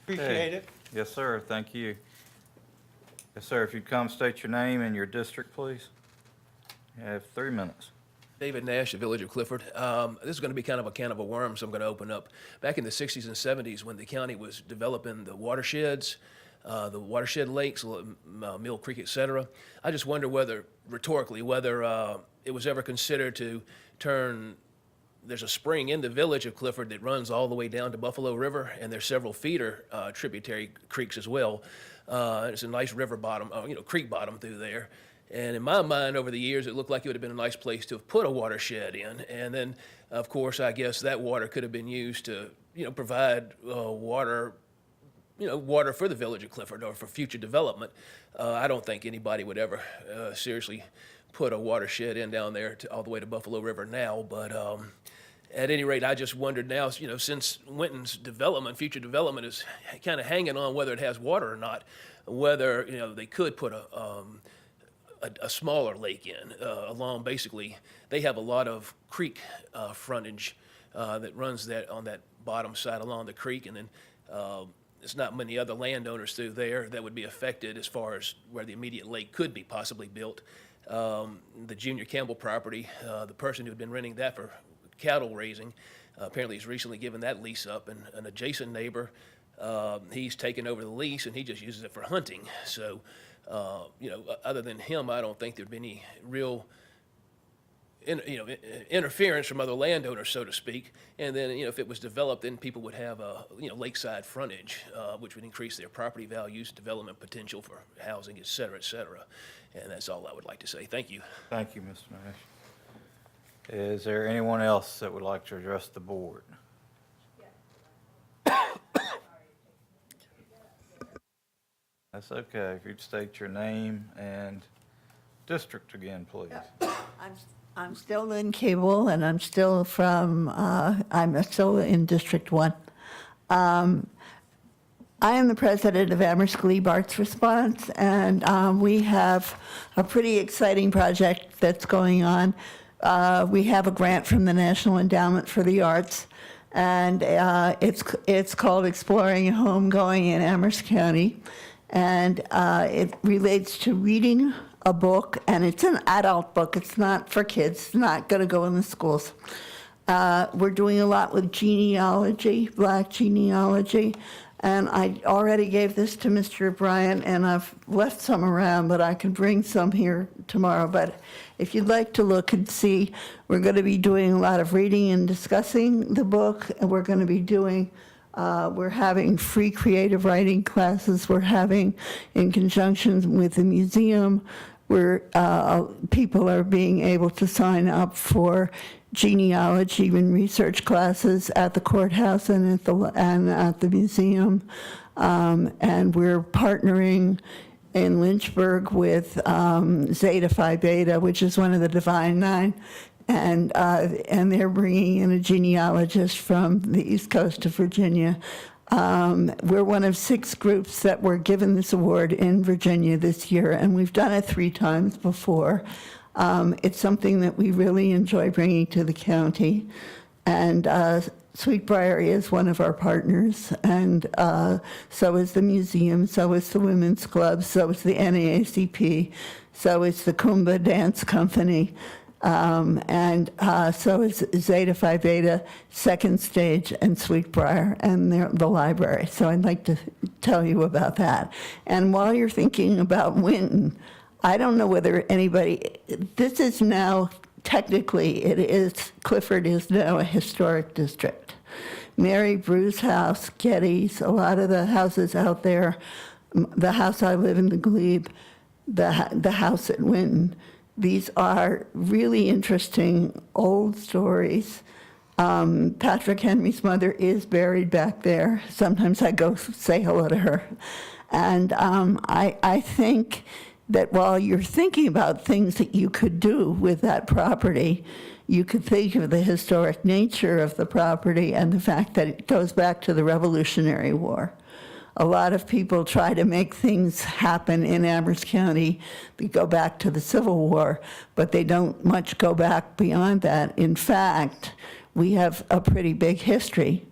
Appreciate it. Yes, sir. Thank you. Yes, sir. If you'd come state your name and your district, please. You have 3 minutes. David Nash, the Village of Clifford. This is going to be kind of a can of a worm, so I'm going to open up. Back in the 60s and 70s, when the county was developing the watersheds, the watershed lakes, Mill Creek, et cetera, I just wonder whether, rhetorically, whether it was ever considered to turn. There's a spring in the Village of Clifford that runs all the way down to Buffalo River, and there's several feeder tributary creeks as well. It's a nice river bottom, creek bottom through there. And in my mind, over the years, it looked like it would have been a nice place to have put a watershed in. And then, of course, I guess that water could have been used to, provide water for the Village of Clifford or for future development. I don't think anybody would ever seriously put a watershed in down there all the way to Buffalo River now. But at any rate, I just wondered now, since Winton's development, future development is kind of hanging on whether it has water or not, whether, they could put a smaller lake in along. Basically, they have a lot of creek frontage that runs on that bottom side along the creek, and then there's not many other landowners through there that would be affected as far as where the immediate lake could be possibly built. The Junior Campbell property, the person who had been renting that for cattle raising, apparently has recently given that lease up, and an adjacent neighbor, he's taken over the lease and he just uses it for hunting. So, other than him, I don't think there'd be any real interference from other landowners, so to speak. And then, if it was developed, then people would have lakeside frontage, which would increase their property values, development potential for housing, et cetera, et cetera. And that's all I would like to say. Thank you. Thank you, Mr. Nash. Is there anyone else that would like to address the board? That's okay. If you'd state your name and district again, please. I'm still Lynn Cable, and I'm still in District 1. I am the president of Amherst Glebe Arts Response, and we have a pretty exciting project that's going on. We have a grant from the National Endowment for the Arts, and it's called Exploring Homegoing in Amherst County, and it relates to reading a book, and it's an adult book. It's not for kids. It's not going to go in the schools. We're doing a lot with genealogy, Black genealogy, and I already gave this to Mr. Bryant, and I've left some around, but I can bring some here tomorrow. But if you'd like to look and see, we're going to be doing a lot of reading and discussing the book, and we're going to be doing we're having free creative writing classes. We're having, in conjunction with the museum, where people are being able to sign up for genealogy and research classes at the courthouse and at the museum. And we're partnering in Lynchburg with Zeta Phi Beta, which is one of the Divine Nine. And they're bringing in a genealogist from the East Coast of Virginia. We're one of 6 groups that were given this award in Virginia this year, and we've done it 3 times before. It's something that we really enjoy bringing to the county. And Sweetbriar is one of our partners, and so is the museum, so is the Women's Club, so is the NAACP, so is the Kumba Dance Company. And so is Zeta Phi Beta, Second Stage, and Sweetbriar, and the library. So I'd like to tell you about that. And while you're thinking about Winton, I don't know whether anybody, this is now, technically, Clifford is now a historic district. Mary Bruce House, Getty's, a lot of the houses out there, the house I live in, the Glebe, the house at Winton. These are really interesting old stories. Patrick Henry's mother is buried back there. Sometimes I go say hello to her. And I think that while you're thinking about things that you could do with that property, you could think of the historic nature of the property and the fact that it goes back to the Revolutionary War. A lot of people try to make things happen in Amherst County that go back to the Civil War, but they don't much go back beyond that. In fact, we have a pretty big history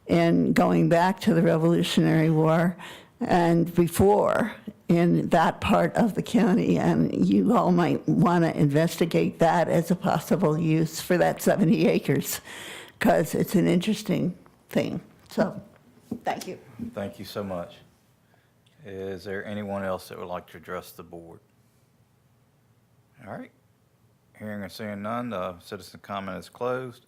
in going back to the Revolutionary War and before in that part of the county, and you all might want to investigate that as a possible use for that 70 acres, because it's an interesting thing. So, thank you. Thank you so much. Is there anyone else that would like to address the board? All right. Hearing and seeing none, citizen comment is closed.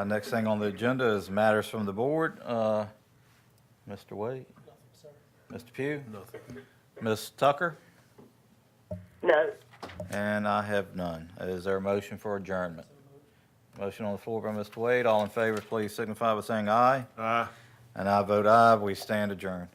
Next thing on the agenda is matters from the board. Mr. Wade? Nothing, sir. Mr. Pugh? Nothing. Ms. Tucker? No. And I have none. Is there a motion for adjournment? Motion on the floor by Mr. Wade. All in favor, please signify by saying aye. Aye. And I vote aye. We stand adjourned.